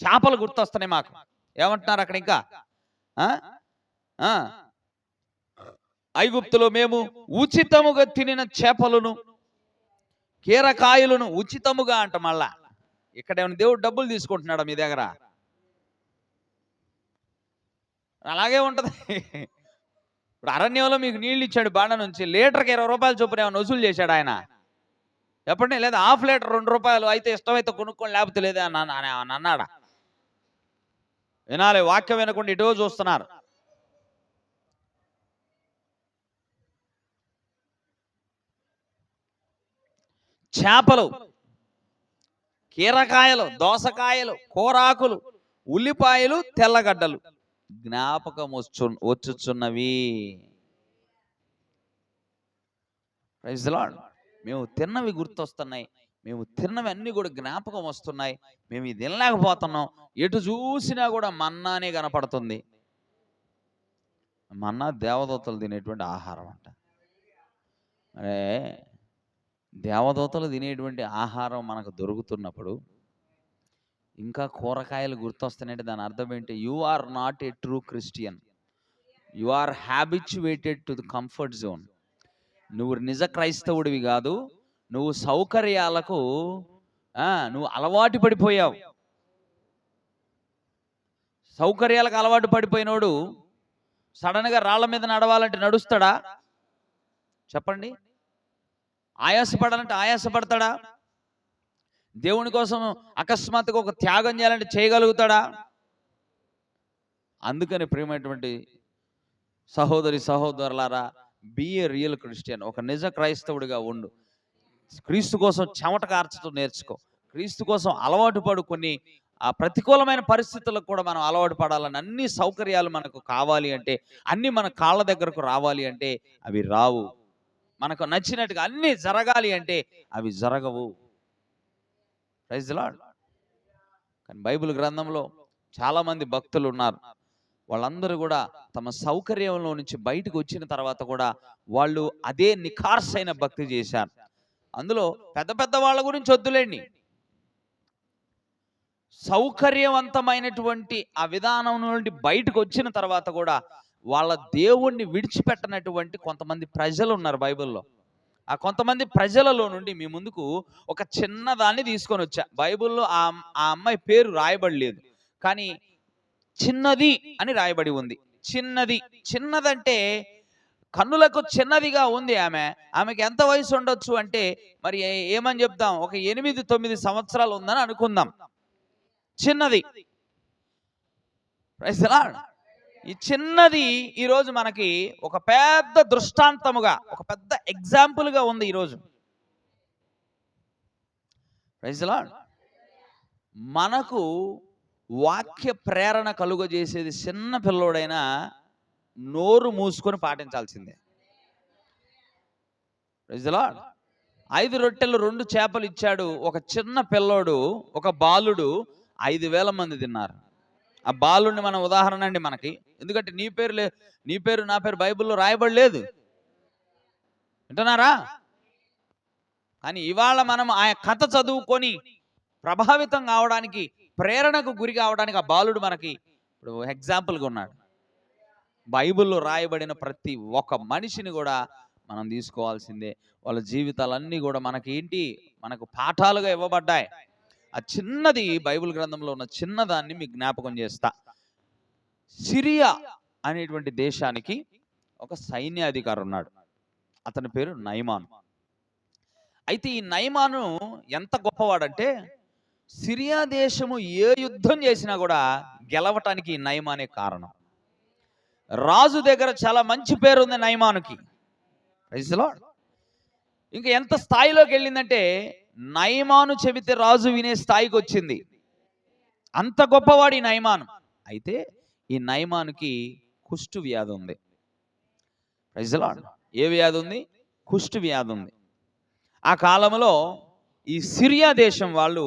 చేపలు గుర్తొస్తున్నాయి మాకు. ఏమంటున్నారు అక్కడ ఇంకా? ఐగుప్తులో మేము ఉచితముగా తినిన చేపలను, కీరకాయలను ఉచితముగా అంట. మళ్ళా ఇక్కడ ఏమైనా దేవుడు డబ్బులు తీసుకుంటున్నాడా మీ దగ్గర? అలాగే ఉంటది. ఇప్పుడు అరణ్యంలో మీకు నీళ్ళు ఇచ్చాడు బాండ నుంచి, లీటర్కి 20 రూపాయలు చొప్పున ఏమైనా వసూలు చేశాడు ఆయన? చెప్పండి. లేదా హాఫ్ లీటర్ 2 రూపాయలు, అయితే ఇష్టమైతే కొనుక్కొని లేకపోతే లేదా అన్నాడా? వినాలి, వాక్యం వినకుండా ఇటో చూస్తున్నారు. చేపలు, కీరకాయలు, దోసకాయలు, కూరాకులు, ఉల్లిపాయలు, తెల్లగడ్డలు జ్ఞాపకం వచ్చుచున్నవి. Praise the lord. మేము తిన్నవి గుర్తొస్తున్నాయి, మేము తిన్నవి అన్నీ కూడా జ్ఞాపకం వస్తున్నాయి. మేము ఇది తినలేకపోతున్నాం. ఎటు చూసినా కూడా మన్నానే కనపడుతుంది. మన్నా దేవదూతలు తినేటువంటి ఆహారం అంట. అరే, దేవదూతలు తినేటువంటి ఆహారం మనకు దొరుకుతున్నప్పుడు ఇంకా కూరగాయలు గుర్తొస్తున్నాయంటే దాని అర్థం ఏంటి? You are not a true Christian, you are habituated to the comfort zone. నువ్వు నిజ క్రైస్తవుడివి కాదు, నువ్వు సౌకర్యాలకు నువ్వు అలవాటు పడిపోయావు. సౌకర్యాలకు అలవాటు పడిపోయినోడు సడన్గా రాళ్ల మీద నడవాలంటే నడుస్తాడా? చెప్పండి. ఆయాసపడాలంటే ఆయాసపడతాడా? దేవుని కోసం అకస్మాత్తుగా ఒక త్యాగం చేయాలంటే చేయగలుగుతాడా? అందుకని ప్రియమైనటువంటి సహోదరి సహోదరులారా, బీ ఏ రియల్ క్రిస్టియన్. ఒక నిజ క్రైస్తవుడిగా ఉండు. క్రీస్తు కోసం చెమట కార్చడం నేర్చుకో. క్రీస్తు కోసం అలవాటు పడు. కొన్ని ఆ ప్రతికూలమైన పరిస్థితులకు కూడా మనం అలవాటు పడాలని, అన్ని సౌకర్యాలు మనకు కావాలి అంటే, అన్ని మన కాళ్ళ దగ్గరకు రావాలి అంటే అవి రావు. మనకు నచ్చినట్టుగా అన్ని జరగాలి అంటే అవి జరగవు. Praise the Lord. కానీ బైబిల్ గ్రంథంలో చాలామంది భక్తులు ఉన్నారు. వాళ్ళందరూ కూడా తమ సౌకర్యంలో నుంచి బయటకు వచ్చిన తర్వాత కూడా వాళ్ళు అదే నిఖార్సైన భక్తి చేశారు. అందులో పెద్ద పెద్ద వాళ్ళ గురించి వద్దులేండి, సౌకర్యవంతమైనటువంటి ఆ విధానం నుండి బయటకు వచ్చిన తర్వాత కూడా వాళ్ళ దేవుణ్ణి విడిచిపెట్టనటువంటి కొంతమంది ప్రజలు ఉన్నారు బైబిల్లో. ఆ కొంతమంది ప్రజలలో నుండి మీ ముందుకు ఒక చిన్నదాన్ని తీసుకొని వచ్చా. బైబిల్లో ఆ అమ్మాయి పేరు రాయబడలేదు, కానీ చిన్నది అని రాయబడి ఉంది. చిన్నదంటే కన్నులకు చిన్నదిగా ఉంది. ఆమెకి ఎంత వయసు ఉండొచ్చు అంటే మరి ఏమని చెప్తాం, ఒక 8-9 సంవత్సరాలు ఉందని అనుకుందాం. చిన్నది. Praise the Lord. ఈ చిన్నది ఈరోజు మనకి ఒక పెద్ద దృష్టాంతముగా, ఒక పెద్ద ఎగ్జాంపుల్గా ఉంది ఈరోజు. Praise the Lord. మనకు వాక్య ప్రేరణ కలుగజేసేది చిన్న పిల్లోడైనా నోరు మూసుకొని పాటించాల్సిందే. Praise the lord. 5 రొట్టెలు 2 చేపలు ఇచ్చాడు ఒక చిన్న పిల్లోడు, ఒక బాలుడు, 5,000 మంది తిన్నారు. ఆ బాలుడిని మన ఉదాహరణ అండి మనకి. ఎందుకంటే నీ పేరు నా పేరు బైబిల్లో రాయబడలేదు, వింటున్నారా? కానీ ఇవాళ మనం ఆ కథ చదువుకొని ప్రభావితం కావడానికి, ప్రేరణకు గురి కావడానికి ఆ బాలుడు మనకి ఇప్పుడు ఎగ్జాంపుల్గా ఉన్నాడు. బైబిల్లో రాయబడిన ప్రతి ఒక్క మనిషిని కూడా మనం తీసుకోవాల్సిందే. వాళ్ళ జీవితాలన్నీ కూడా మనకు పాఠాలుగా ఇవ్వబడ్డాయి. ఆ చిన్నది బైబిల్ గ్రంథంలో ఉన్న చిన్నదాన్ని మీకు జ్ఞాపకం చేస్తా. సిరియా అనేటువంటి దేశానికి ఒక సైన్యాధికారి ఉన్నాడు. అతని పేరు నయమాను. అయితే ఈ నయమాను ఎంత గొప్పవాడంటే, సిరియా దేశము ఏ యుద్ధం చేసినా కూడా గెలవటానికి ఈ నయమానే కారణం. రాజు దగ్గర చాలా మంచి పేరు ఉంది నయమానుకి. Praise the lord. ఇంకా ఎంత స్థాయిలోకి వెళ్ళిందంటే, నయమాను చెబితే రాజు వినే స్థాయికి వచ్చింది. అంత గొప్పవాడు ఈ నయమాను. అయితే ఈ నయమానుకి కుష్టు వ్యాధి ఉంది. Praise the lord. ఏ వ్యాధి ఉంది? కుష్టు వ్యాధి ఉంది. ఆ కాలంలో ఈ సిరియా దేశం వాళ్ళు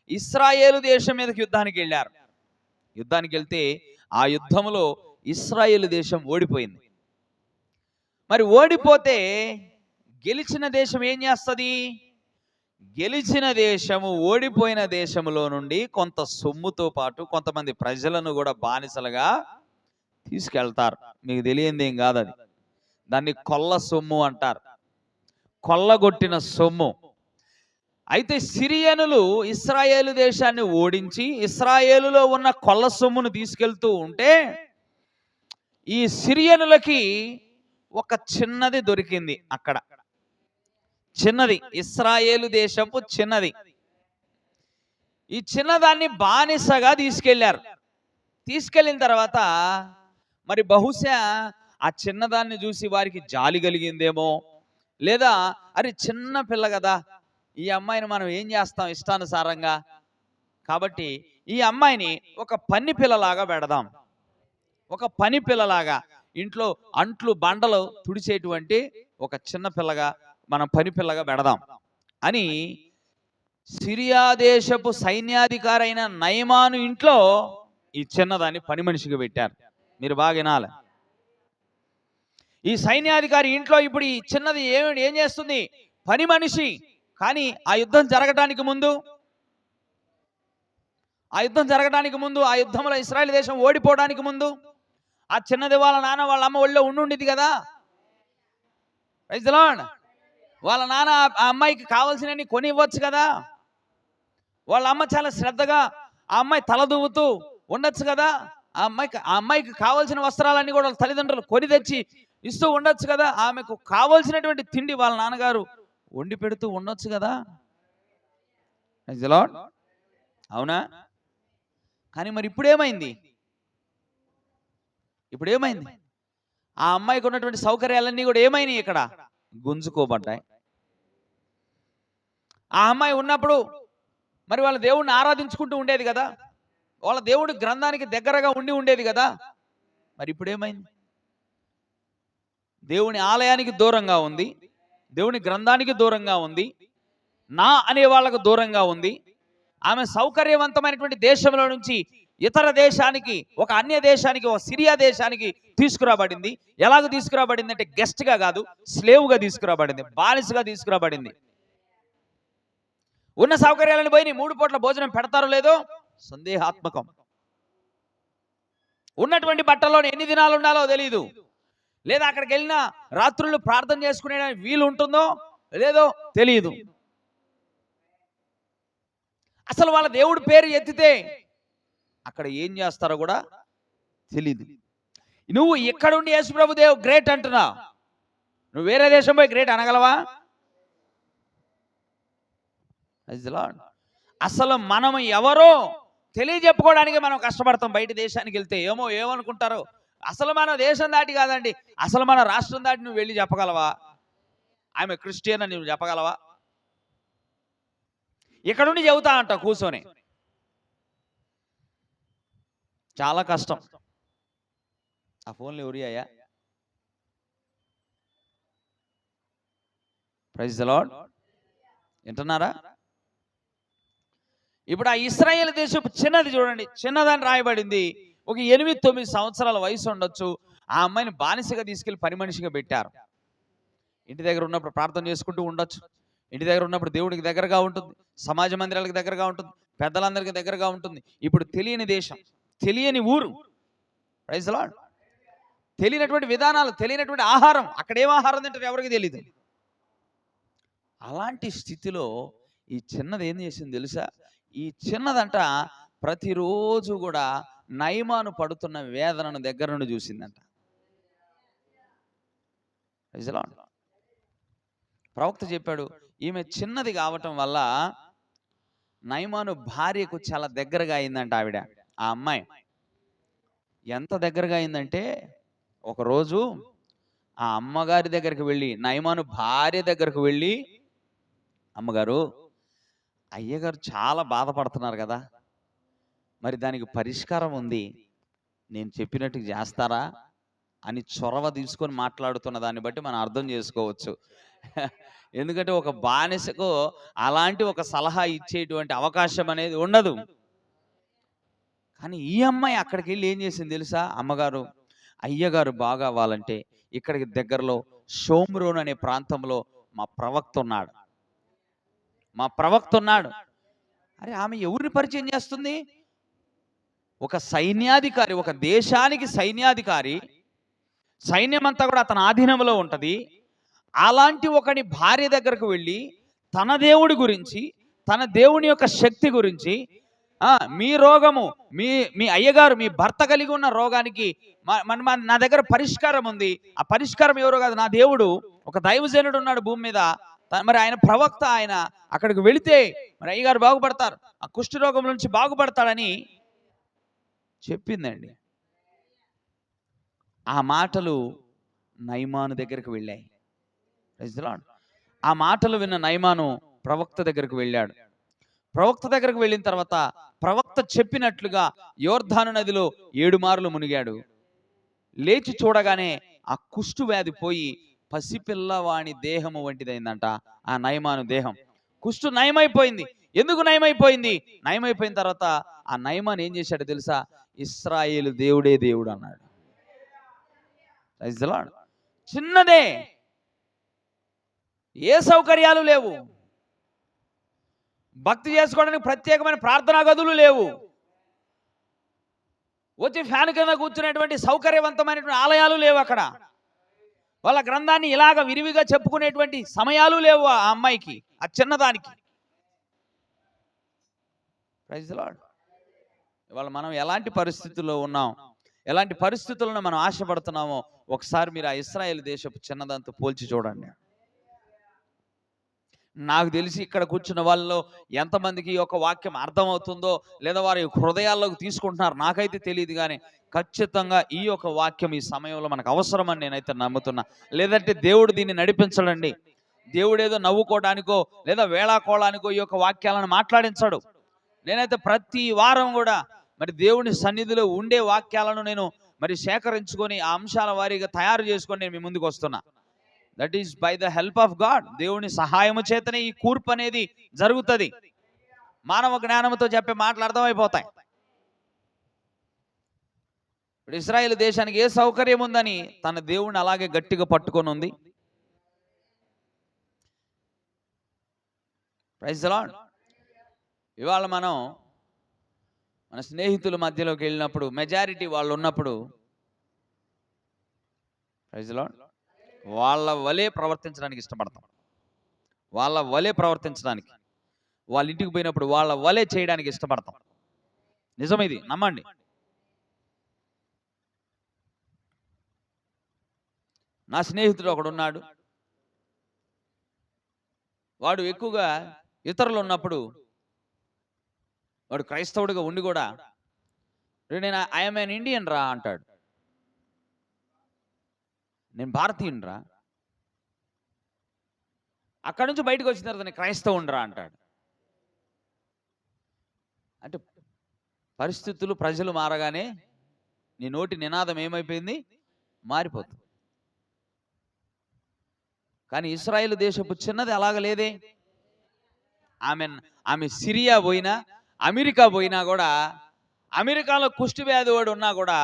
ఇశ్రాయేలు దేశం మీదకి యుద్ధానికి వెళ్ళారు. యుద్ధానికి వెళ్తే ఆ యుద్ధంలో ఇశ్రాయేలు దేశం ఓడిపోయింది. మరి ఓడిపోతే గెలిచిన దేశం ఏం చేస్తుంది? గెలిచిన దేశము ఓడిపోయిన దేశంలో నుండి కొంత సొమ్ముతో పాటు కొంతమంది ప్రజలను కూడా బానిసలుగా తీసుకెళ్తారు. మీకు తెలియంది ఏం కాదు అది. దాన్ని కొల్ల సొమ్ము అంటారు, కొల్లగొట్టిన సొమ్ము. అయితే సిరియనులు ఇశ్రాయేలు దేశాన్ని ఓడించి ఇశ్రాయేలులో ఉన్న కొల్ల సొమ్మును తీసుకెళ్తూ ఉంటే, ఈ సిరియనులకి ఒక చిన్నది దొరికింది అక్కడ. చిన్నది, ఇశ్రాయేలు దేశపు చిన్నది. ఈ చిన్నదాన్ని బానిసగా తీసుకెళ్లారు. తీసుకెళ్ళిన తర్వాత మరి బహుశా ఆ చిన్నదాన్ని చూసి వారికి జాలి కలిగిందేమో, లేదా అరే చిన్న పిల్ల కదా, ఈ అమ్మాయిని మనం ఏం చేస్తాం ఇష్టానుసారంగా, కాబట్టి ఈ అమ్మాయిని ఒక పని పిల్లలాగా పెడదాం, ఒక పని పిల్లలాగా, ఇంట్లో అంట్లు బండలు తుడిచేటువంటి ఒక చిన్న పిల్లగా మనం పని పిల్లగా పెడదాం అని సిరియా దేశపు సైన్యాధికారి అయిన నయమాను ఇంట్లో ఈ చిన్నదాన్ని పని మనిషిగా పెట్టారు. మీరు బాగా వినాలి. ఈ సైన్యాధికారి ఇంట్లో ఇప్పుడు ఈ చిన్నది ఏం చేస్తుంది? పని మనిషి. కానీ ఆ యుద్ధం జరగడానికి ముందు, ఆ యుద్ధంలో ఇశ్రాయేలు దేశం ఓడిపోవడానికి ముందు ఆ చిన్నది వాళ్ళ నాన్న వాళ్ళ అమ్మ ఒళ్ళో ఉండుండిది కదా. Praise the Lord. వాళ్ళ నాన్న ఆ అమ్మాయికి కావాల్సినవి కొని ఇవ్వచ్చు కదా. వాళ్ళ అమ్మ చాలా శ్రద్ధగా ఆ అమ్మాయి తల దువ్వుతూ ఉండొచ్చు కదా. ఆ అమ్మాయికి కావాల్సిన వస్త్రాలన్నీ కూడా తల్లిదండ్రులు కొని తెచ్చి ఇస్తూ ఉండొచ్చు కదా. ఆమెకు కావాల్సినటువంటి తిండి వాళ్ళ నాన్నగారు వండి పెడుతూ ఉండొచ్చు కదా. Praise the Lord. అవునా? కానీ మరి ఇప్పుడేమైంది? ఆ అమ్మాయికి ఉన్నటువంటి సౌకర్యాలన్నీ కూడా ఏమైనాయి? ఇక్కడ గుంజుకోబడ్డాయి. ఆ అమ్మాయి ఉన్నప్పుడు మరి వాళ్ళ దేవుడిని ఆరాధించుకుంటూ ఉండేది కదా, వాళ్ళ దేవుడి గ్రంథానికి దగ్గరగా ఉండేది కదా. మరి ఇప్పుడు ఏమైంది? దేవుని ఆలయానికి దూరంగా ఉంది, దేవుని గ్రంథానికి దూరంగా ఉంది, నా అనే వాళ్ళకు దూరంగా ఉంది. ఆమె సౌకర్యవంతమైనటువంటి దేశంలో నుంచి ఇతర దేశానికి, ఒక అన్య దేశానికి, ఒక సిరియా దేశానికి తీసుకురాబడింది. ఎలాగ తీసుకురాబడింది అంటే గెస్ట్గా కాదు, స్లేవ్గా తీసుకురాబడింది, బానిసగా తీసుకురాబడింది. ఉన్న సౌకర్యాలను పోయి 3 పూట్ల భోజనం పెడతారో లేదో సందేహాత్మకం. ఉన్నటువంటి బట్టల్లో ఎన్ని దినాలు ఉండాలో తెలియదు, లేదా అక్కడికి వెళ్ళిన రాత్రులు ప్రార్థన చేసుకునే వీలు ఉంటుందో లేదో తెలియదు. అసలు వాళ్ళ దేవుడి పేరు ఎత్తితే అక్కడ ఏం చేస్తారో కూడా తెలీదు. నువ్వు ఇక్కడుండి యేసుప్రభు దేవ్ గ్రేట్ అంటున్నా, నువ్వు వేరే దేశం పోయి గ్రేట్ అనగలవా? అసలు మనం ఎవరో తెలియజెప్పుకోవడానికి మనం కష్టపడతాం. బయట దేశానికి వెళ్తే ఏమనుకుంటారో. అసలు మన దేశం దాటి కాదండి, అసలు మన రాష్ట్రం దాటి నువ్వు వెళ్ళి చెప్పగలవా? ఆమె క్రిస్టియన్ అని నువ్వు చెప్పగలవా? ఇక్కడ నుండి చెబుతా అంట కూర్చొని. చాలా కష్టం. ఆ ఫోన్లు ఎవరి అయ్యా? Praise the Lord. వింటున్నారా? ఇప్పుడు ఆ ఇశ్రాయేలు దేశపు చిన్నది చూడండి, చిన్నదని రాయబడింది. ఒక 8-9 సంవత్సరాల వయసు ఉండొచ్చు. ఆ అమ్మాయిని బానిసగా తీసుకెళ్లి పని మనిషిగా పెట్టారు. ఇంటి దగ్గర ఉన్నప్పుడు ప్రార్థన చేసుకుంటూ ఉండొచ్చు, ఇంటి దగ్గర ఉన్నప్పుడు దేవుడికి దగ్గరగా ఉంటుంది, సమాజ మందిరాలకు దగ్గరగా ఉంటుంది, పెద్దలందరికీ దగ్గరగా ఉంటుంది. ఇప్పుడు తెలియని దేశం, తెలియని ఊరు, ప్రైజ్ ది లార్డ్, తెలియనటువంటి విధానాలు, తెలియనటువంటి ఆహారం. అక్కడ ఏం ఆహారం తింటారు ఎవరికి తెలియదు. అలాంటి స్థితిలో ఈ చిన్నది ఏం చేసింది తెలుసా? ఈ చిన్నదంట ప్రతిరోజు కూడా నయమాను పడుతున్న వేదనను దగ్గర నుండి చూసిందంట. ప్రవక్త చెప్పాడు, ఈమె చిన్నది కావటం వల్ల నయమాను భార్యకు చాలా దగ్గరగా అయిందంట. ఆవిడ, ఆ అమ్మాయి ఎంత దగ్గరగా అయిందంటే, ఒకరోజు ఆ అమ్మగారి దగ్గరికి వెళ్ళి, నయమాను భార్య దగ్గరకు వెళ్ళి, అమ్మగారు, అయ్యగారు చాలా బాధపడుతున్నారు కదా, మరి దానికి పరిష్కారం ఉంది, నేను చెప్పినట్టు చేస్తారా అని చొరవ తీసుకొని మాట్లాడుతున్న దాన్ని బట్టి మనం అర్థం చేసుకోవచ్చు. ఎందుకంటే ఒక బానిసకు అలాంటి ఒక సలహా ఇచ్చేటువంటి అవకాశం అనేది ఉండదు. కానీ ఈ అమ్మాయి అక్కడికి వెళ్ళి ఏం చేసింది తెలుసా? అమ్మగారు, అయ్యగారు బాగా అవ్వాలంటే ఇక్కడికి దగ్గరలో షోమ్రోన్ అనే ప్రాంతంలో మా ప్రవక్త ఉన్నాడు, మా ప్రవక్త ఉన్నాడు. అరే, ఆమె ఎవరిని పరిచయం చేస్తుంది? ఒక సైన్యాధికారి, ఒక దేశానికి సైన్యాధికారి, సైన్యమంతా కూడా అతని ఆధీనంలో ఉంటుంది. అలాంటి ఒకని భార్య దగ్గరకు వెళ్ళి తన దేవుడి గురించి, తన దేవుని యొక్క శక్తి గురించి, మీ రోగము, మీ అయ్యగారు, మీ భర్త కలిగి ఉన్న రోగానికి నా దగ్గర పరిష్కారం ఉంది. ఆ పరిష్కారం ఎవరో కాదు, నా దేవుడు, ఒక దైవజనుడు ఉన్నాడు భూమి మీద, మరి ఆయన ప్రవక్త, ఆయన అక్కడికి వెళితే మరి అయ్యగారు బాగుపడతారు, ఆ కుష్ఠ రోగం నుంచి బాగుపడతాడని చెప్పిందండి. ఆ మాటలు నయమాను దగ్గరికి వెళ్ళాయి. ఆ మాటలు విన్న నయమాను ప్రవక్త దగ్గరకు వెళ్ళాడు. ప్రవక్త దగ్గరకు వెళ్ళిన తర్వాత ప్రవక్త చెప్పినట్లుగా యోర్దాను నదిలో 7 మార్లు మునిగాడు. లేచి చూడగానే ఆ కుష్టు వ్యాధి పోయి పసిపిల్లవాని దేహము వంటిదైందంట ఆ నయమాను దేహం. కుష్టు నయమైపోయింది. ఎందుకు నయమైపోయింది? నయమైపోయిన తర్వాత ఆ నయమాను ఏం చేశాడు తెలుసా? ఇశ్రాయేలు దేవుడే దేవుడు అన్నాడు. చిన్నదే, ఏ సౌకర్యాలు లేవు, భక్తి చేసుకోవడానికి ప్రత్యేకమైన ప్రార్థనా గదులు లేవు, వచ్చి ఫ్యాన్ కింద కూర్చునేటువంటి సౌకర్యవంతమైనటువంటి ఆలయాలు లేవు, అక్కడ వాళ్ళ గ్రంథాన్ని ఇలాగ విరివిగా చెప్పుకునేటువంటి సమయాలు లేవు ఆ అమ్మాయికి, ఆ చిన్నదానికి. Praise the Lord. ఇవాళ మనం ఎలాంటి పరిస్థితుల్లో ఉన్నాం, ఎలాంటి పరిస్థితులను మనం ఆశపడుతున్నామో ఒకసారి మీరు ఆ ఇశ్రాయేలు దేశపు చిన్నదంతా పోల్చి చూడండి. నాకు తెలిసి ఇక్కడ కూర్చున్న వాళ్ళలో ఎంతమందికి ఒక వాక్యం అర్థమవుతుందో, లేదా వారి హృదయాల్లోకి తీసుకుంటున్నారు నాకైతే తెలియదు. కానీ ఖచ్చితంగా ఈ యొక్క వాక్యం ఈ సమయంలో మనకు అవసరమని నేనైతే నమ్ముతున్నా. లేదంటే దేవుడు దీన్ని నడిపించడండి. దేవుడు ఏదో నవ్వుకోవడానికో లేదా వేళాకోళానికో ఈ యొక్క వాక్యాలను మాట్లాడించాడు. నేనైతే ప్రతి వారం కూడా మరి దేవుని సన్నిధిలో ఉండే వాక్యాలను నేను మరి సేకరించుకొని ఆ అంశాల వారీగా తయారు చేసుకొని నేను మీ ముందుకు వస్తున్నా. That is by the help of God. దేవుని సహాయము చేతనే ఈ కూర్పు అనేది జరుగుతుంది. మానవ జ్ఞానంతో చెప్పే మాటలు అర్థమైపోతాయి. ఇప్పుడు ఇశ్రాయేలు దేశానికి ఏ సౌకర్యం ఉందని తన దేవుని అలాగే గట్టిగా పట్టుకొని ఉంది. Praise the Lord. ఇవాళ మనం మన స్నేహితుల మధ్యలోకి వెళ్ళినప్పుడు, మెజారిటీ వాళ్ళు ఉన్నప్పుడు, ప్రైజ్ ది లార్డ్, వాళ్ళ వలే ప్రవర్తించడానికి ఇష్టపడతాం. వాళ్ళ వలే ప్రవర్తించడానికి, వాళ్ళ ఇంటికి పోయినప్పుడు వాళ్ళ వలే చేయడానికి ఇష్టపడతాం. నిజం, ఇది నమ్మండి. నా స్నేహితుడు ఒకడున్నాడు. వాడు ఎక్కువగా ఇతరులు ఉన్నప్పుడు వాడు క్రైస్తవుడిగా ఉండి కూడా నేను ఐఎమ్ ఎన్ ఇండియన్ రా అంటాడు. నేను భారతీయుని రా. అక్కడి నుంచి బయటకు వచ్చిన తర్వాత నేను క్రైస్తవుని రా అంటాడు. అంటే పరిస్థితులు, ప్రజలు మారగానే నీ నోటి నినాదం ఏమైపోయింది? మారిపోతుంది. కానీ ఇశ్రాయేలు దేశపు చిన్నది అలాగ లేదే. ఆమె సిరియా పోయినా, అమెరికా పోయినా కూడా, అమెరికాలో కుష్టి వ్యాధి వాడు ఉన్నా కూడా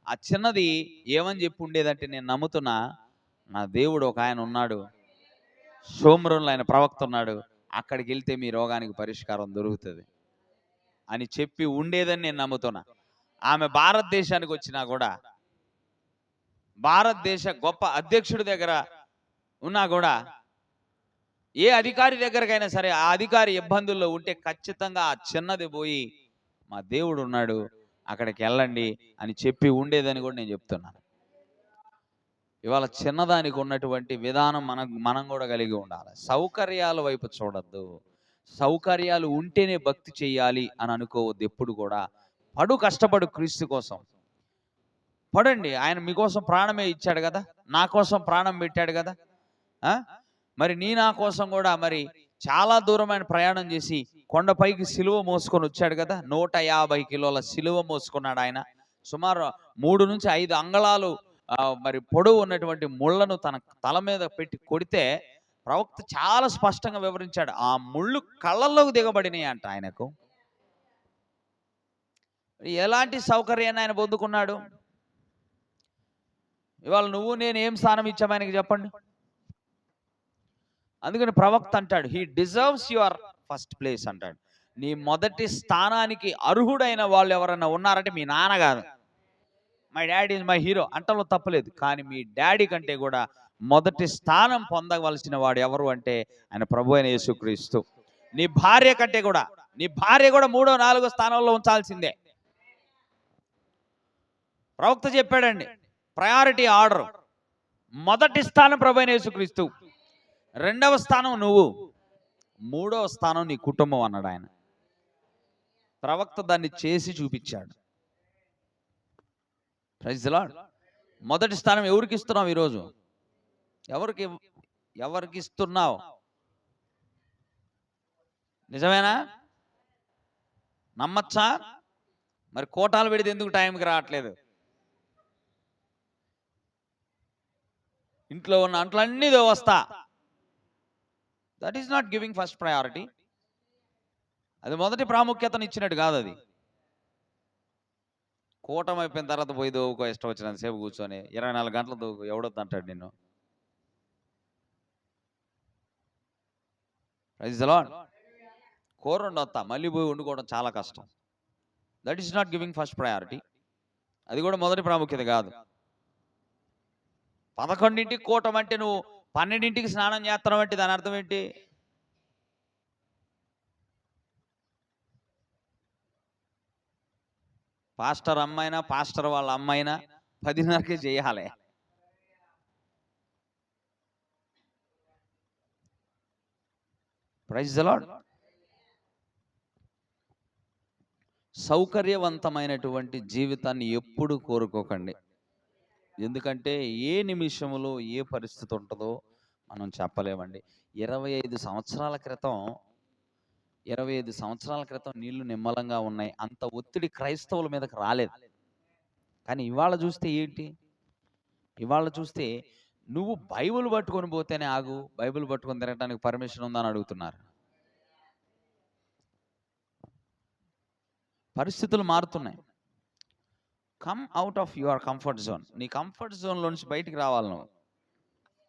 ఆ చిన్నది ఏమని చెప్పి ఉండేదంటే, నేను నమ్ముతున్నా నా దేవుడు ఒక ఆయన ఉన్నాడు, షోమ్రోన్లో ఆయన ప్రవక్త ఉన్నాడు, అక్కడికి వెళ్తే మీ రోగానికి పరిష్కారం దొరుకుతుంది అని చెప్పి ఉండేదని నేను నమ్ముతున్నా. ఆమె భారతదేశానికి వచ్చినా కూడా, భారతదేశ గొప్ప అధ్యక్షుడి దగ్గర ఉన్నా కూడా, ఏ అధికారి దగ్గరకైనా సరే ఆ అధికారి ఇబ్బందుల్లో ఉంటే ఖచ్చితంగా ఆ చిన్నది పోయి మా దేవుడు ఉన్నాడు అక్కడికి వెళ్ళండి అని చెప్పి ఉండేదని కూడా నేను చెప్తున్నాను. ఇవాళ చిన్నదానికి ఉన్నటువంటి విధానం మనం కూడా కలిగి ఉండాలి. సౌకర్యాల వైపు చూడద్దు. సౌకర్యాలు ఉంటేనే భక్తి చెయ్యాలి అని అనుకోవద్దు. ఎప్పుడు కూడా కష్టపడు క్రీస్తు కోసం పడండి. ఆయన మీకోసం ప్రాణమే ఇచ్చాడు కదా, నా కోసం ప్రాణం పెట్టాడు కదా. మరి నా కోసం కూడా మరి చాలా దూరమైన ప్రయాణం చేసి కొండపైకి సిలువ మోసుకొని వచ్చాడు కదా. 150 కిలోల సిలువ మోసుకున్నాడు ఆయన. సుమారు 3 నుంచి 5 అంగళాలు మరి పొడవు ఉన్నటువంటి ముళ్ళను తన తల మీద పెట్టి కొడితే ప్రవక్త చాలా స్పష్టంగా వివరించాడు. ఆ ముళ్ళు కళ్ళల్లోకి దిగబడినాయి అంట ఆయనకు. ఎలాంటి సౌకర్యాన్ని ఆయన పొందుకున్నాడు? ఇవాళ నువ్వు నేను ఏం స్థానం ఇచ్చాము ఆయనకి చెప్పండి. అందుకని ప్రవక్త అంటాడు, he deserves your first place అంటాడు. నీ మొదటి స్థానానికి అర్హుడైన వాళ్ళు ఎవరన్నా ఉన్నారంటే మీ నాన్న కాదు. My daddy is my hero అంటలో తప్పలేదు. కానీ మీ డాడీ కంటే కూడా మొదటి స్థానం పొందవలసిన వాడు ఎవరు అంటే ఆయన ప్రభు అయిన యేసుక్రీస్తు. నీ భార్య కంటే కూడా, నీ భార్య కూడా 3వ 4వ స్థానంలో ఉంచాల్సిందే. ప్రవక్త చెప్పాడండి, ప్రయారిటీ ఆర్డర్. మొదటి స్థానం ప్రభు అయిన యేసుక్రీస్తు, 2వ స్థానం నువ్వు, 3వ స్థానం నీ కుటుంబం అన్నాడు ఆయన. ప్రవక్త దాన్ని చేసి చూపించాడు. Praise the Lord. మొదటి స్థానం ఎవరికి ఇస్తున్నావు ఈరోజు? ఎవరికి ఇస్తున్నావు? నిజమేనా? నమ్మచ్చా? మరి కోటాలు పెడితే ఎందుకు టైంకి రావట్లేదు? ఇంట్లో ఉన్న అంట్లన్నీ వస్తా. That is not giving first priority. అది మొదటి ప్రాముఖ్యతను ఇచ్చినట్టు కాదు. అది కూటమి అయిపోయిన తర్వాత పోయి దోవుకో, ఇష్టం వచ్చినంత సేపు కూర్చొని 24 గంటలు దోవుకో, ఎవడొద్దు అంటాడు నిన్ను. Praise the Lord. కూర వండొస్తా, మళ్ళీ పోయి వండుకోవడం చాలా కష్టం. That is not giving first priority. అది కూడా మొదటి ప్రాముఖ్యత కాదు. 11ంటికి కూటం అంటే నువ్వు 12ంటికి స్నానం చేస్తున్నావు అంటే దాని అర్థం ఏంటి? పాస్టర్ అమ్మాయినా, పాస్టర్ వాళ్ళ అమ్మాయినా 10:30కే చేయాలి. Praise the lord. సౌకర్యవంతమైనటువంటి జీవితాన్ని ఎప్పుడు కోరుకోకండి. ఎందుకంటే ఏ నిమిషంలో ఏ పరిస్థితి ఉంటుందో మనం చెప్పలేమండి. 25 సంవత్సరాల క్రితం నీళ్లు నిమ్మలంగా ఉన్నాయి. అంత ఒత్తిడి క్రైస్తవుల మీదకి రాలేదు. కానీ ఇవాళ చూస్తే ఏంటి? ఇవాళ చూస్తే నువ్వు బైబిల్ పట్టుకొని పోతేనే ఆగు, బైబిల్ పట్టుకొని తిరగడానికి పర్మిషన్ ఉందని అడుగుతున్నారు. పరిస్థితులు మారుతున్నాయి. Come out of your comfort zone. నీ కంఫర్ట్ జోన్లో నుంచి బయటికి రావాలి, నువ్వు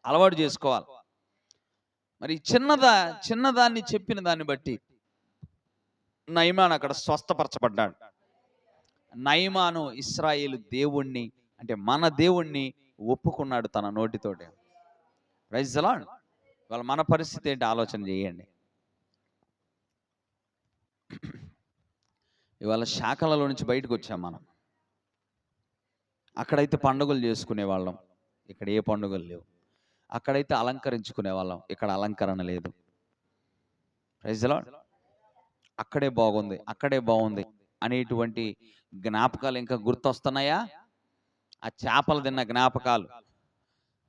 అలవాటు చేసుకోవాలి. మరి చిన్నదాన్ని చెప్పిన దాన్ని బట్టి నయమాను అక్కడ స్వస్థపరచబడ్డాడు. నయమాను ఇశ్రాయేలు దేవుణ్ణి, అంటే మన దేవుణ్ణి ఒప్పుకున్నాడు తన నోటితోటి. Praise the Lord. ఇవాళ మన పరిస్థితి ఏంటి ఆలోచన చేయండి. ఇవాళ శాఖలలో నుంచి బయటకు వచ్చాం మనం. అక్కడైతే పండుగలు చేసుకునే వాళ్ళం, ఇక్కడ ఏ పండుగలు లేవు. అక్కడైతే అలంకరించుకునే వాళ్ళం, ఇక్కడ అలంకరణ లేదు. Praise the Lord. అక్కడే బాగుంది, అక్కడే బాగుంది అనేటువంటి జ్ఞాపకాలు ఇంకా గుర్తొస్తున్నాయా? ఆ చేపలు తిన్న జ్ఞాపకాలు,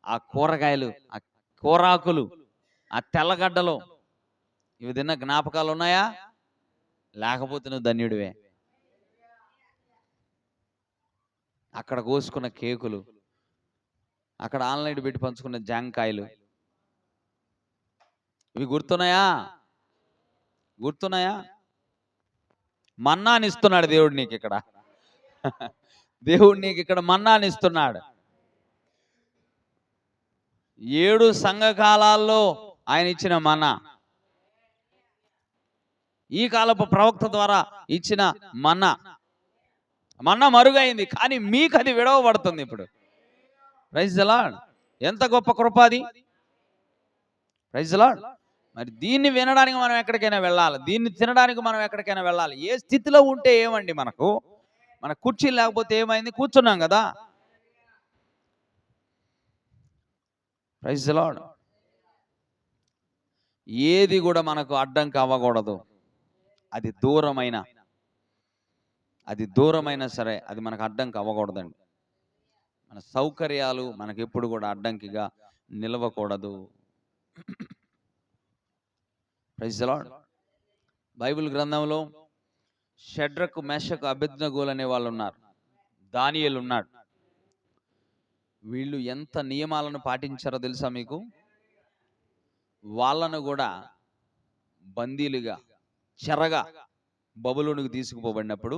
ఆ కూరగాయలు, ఆ కూరాకులు, ఆ తెల్లగడ్డలు, ఇవి తిన్న జ్ఞాపకాలు ఉన్నాయా? లేకపోతే నువ్వు ధన్యుడివే. అక్కడ కోసుకున్న కేకులు, అక్కడ ఆన్లైన్ పెట్టి పంచుకున్న జాంకాయలు, ఇవి గుర్తున్నాయా? గుర్తున్నాయా? మన్నాని ఇస్తున్నాడు దేవుడు నీకు ఇక్కడ. దేవుడు నీకు ఇక్కడ మన్నాని ఇస్తున్నాడు. 7 సంఘకాలాల్లో ఆయన ఇచ్చిన మన్నా, ఈ కాలపు ప్రవక్త ద్వారా ఇచ్చిన మన్నా, మన్నా మరుగైంది, కానీ మీకు అది విడవబడుతుంది ఇప్పుడు. Praise the Lord. ఎంత గొప్ప కృపాది. Praise the Lord. మరి దీన్ని వినడానికి మనం ఎక్కడికైనా వెళ్ళాలి, దీన్ని తినడానికి మనం ఎక్కడికైనా వెళ్ళాలి. ఏ స్థితిలో ఉంటే ఏమండి, మనకు మన కుర్చీ లేకపోతే ఏమైంది, కూర్చున్నాం కదా. Praise the Lord. ఏది కూడా మనకు అడ్డంకి అవ్వకూడదు. అది దూరమైనా సరే అది మనకు అడ్డంకి అవ్వకూడదండి. మన సౌకర్యాలు మనకి ఎప్పుడు కూడా అడ్డంకిగా నిలవకూడదు. Praise the Lord. బైబిల్ గ్రంథంలో షడ్రకు, మెషకు, అబేద్నెగోలు అనే వాళ్ళు ఉన్నారు. దానియేలు ఉన్నాడు. వీళ్ళు ఎంత నియమాలను పాటించారో తెలుసా మీకు? వాళ్ళను కూడా బందీలుగా, చెరగా బబులోనుకు తీసుకుపోబడినప్పుడు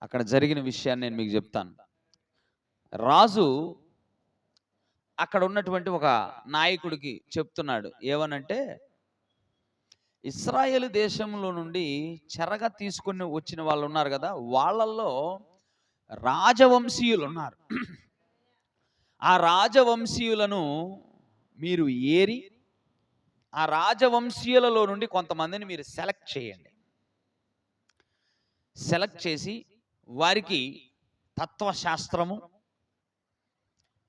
అక్కడ జరిగిన విషయాన్ని నేను మీకు చెప్తాను. రాజు అక్కడ ఉన్నటువంటి ఒక నాయకుడికి చెప్తున్నాడు, ఏమనంటే, ఇశ్రాయేలు దేశంలో నుండి చెరగా తీసుకుని వచ్చిన వాళ్ళు ఉన్నారు కదా, వాళ్ళల్లో రాజవంశీయులు ఉన్నారు. ఆ రాజవంశీయులను మీరు ఏరి ఆ రాజవంశీయులలో నుండి కొంతమందిని మీరు సెలెక్ట్ చేయండి. సెలెక్ట్ చేసి వారికి తత్వశాస్త్రము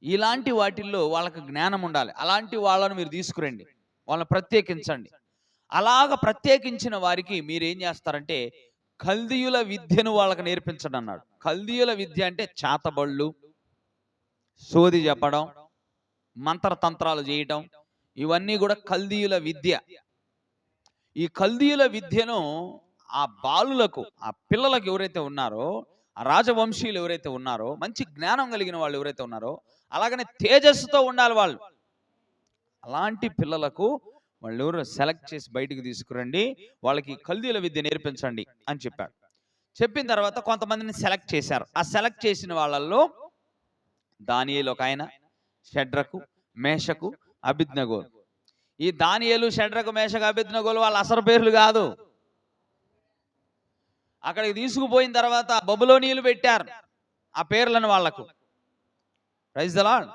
ఇలాంటి వాటిల్లో వాళ్ళకి జ్ఞానం ఉండాలి. అలాంటి వాళ్ళను మీరు తీసుకురండి, వాళ్ళని ప్రత్యేకించండి. అలాగ ప్రత్యేకించిన వారికి మీరు ఏం చేస్తారంటే కల్దీయుల విద్యను వాళ్ళకి నేర్పించండి అన్నాడు. కల్దీయుల విద్య అంటే చాతబళ్ళు, సోది చెప్పడం, మంత్రతంత్రాలు చేయటం, ఇవన్నీ కూడా కల్దీయుల విద్య. ఈ కల్దీయుల విద్యను ఆ బాలులకు, ఆ పిల్లలకు ఎవరైతే ఉన్నారో, ఆ రాజవంశీయులు ఎవరైతే ఉన్నారో, మంచి జ్ఞానం కలిగిన వాళ్ళు ఎవరైతే ఉన్నారో, అలాగనే తేజస్సుతో ఉండాలి వాళ్ళు. అలాంటి పిల్లలకు వాళ్ళు ఎవరు సెలెక్ట్ చేసి బయటికి తీసుకురండి, వాళ్ళకి కల్దీయుల విద్య నేర్పించండి అని చెప్పాడు. చెప్పిన తర్వాత కొంతమందిని సెలెక్ట్ చేశారు. ఆ సెలెక్ట్ చేసిన వాళ్ళల్లో దానియేలు ఒక ఆయన, షడ్రకు, మేషకు, అబేద్నెగోలు. ఈ దానియేలు, షడ్రకు, మేషకు, అబేద్నెగోలు వాళ్ళ అసలు పేర్లు కాదు. అక్కడికి తీసుకుపోయిన తర్వాత బబులోనీయులు పెట్టారు ఆ పేర్లను వాళ్లకు. Praise the Lord.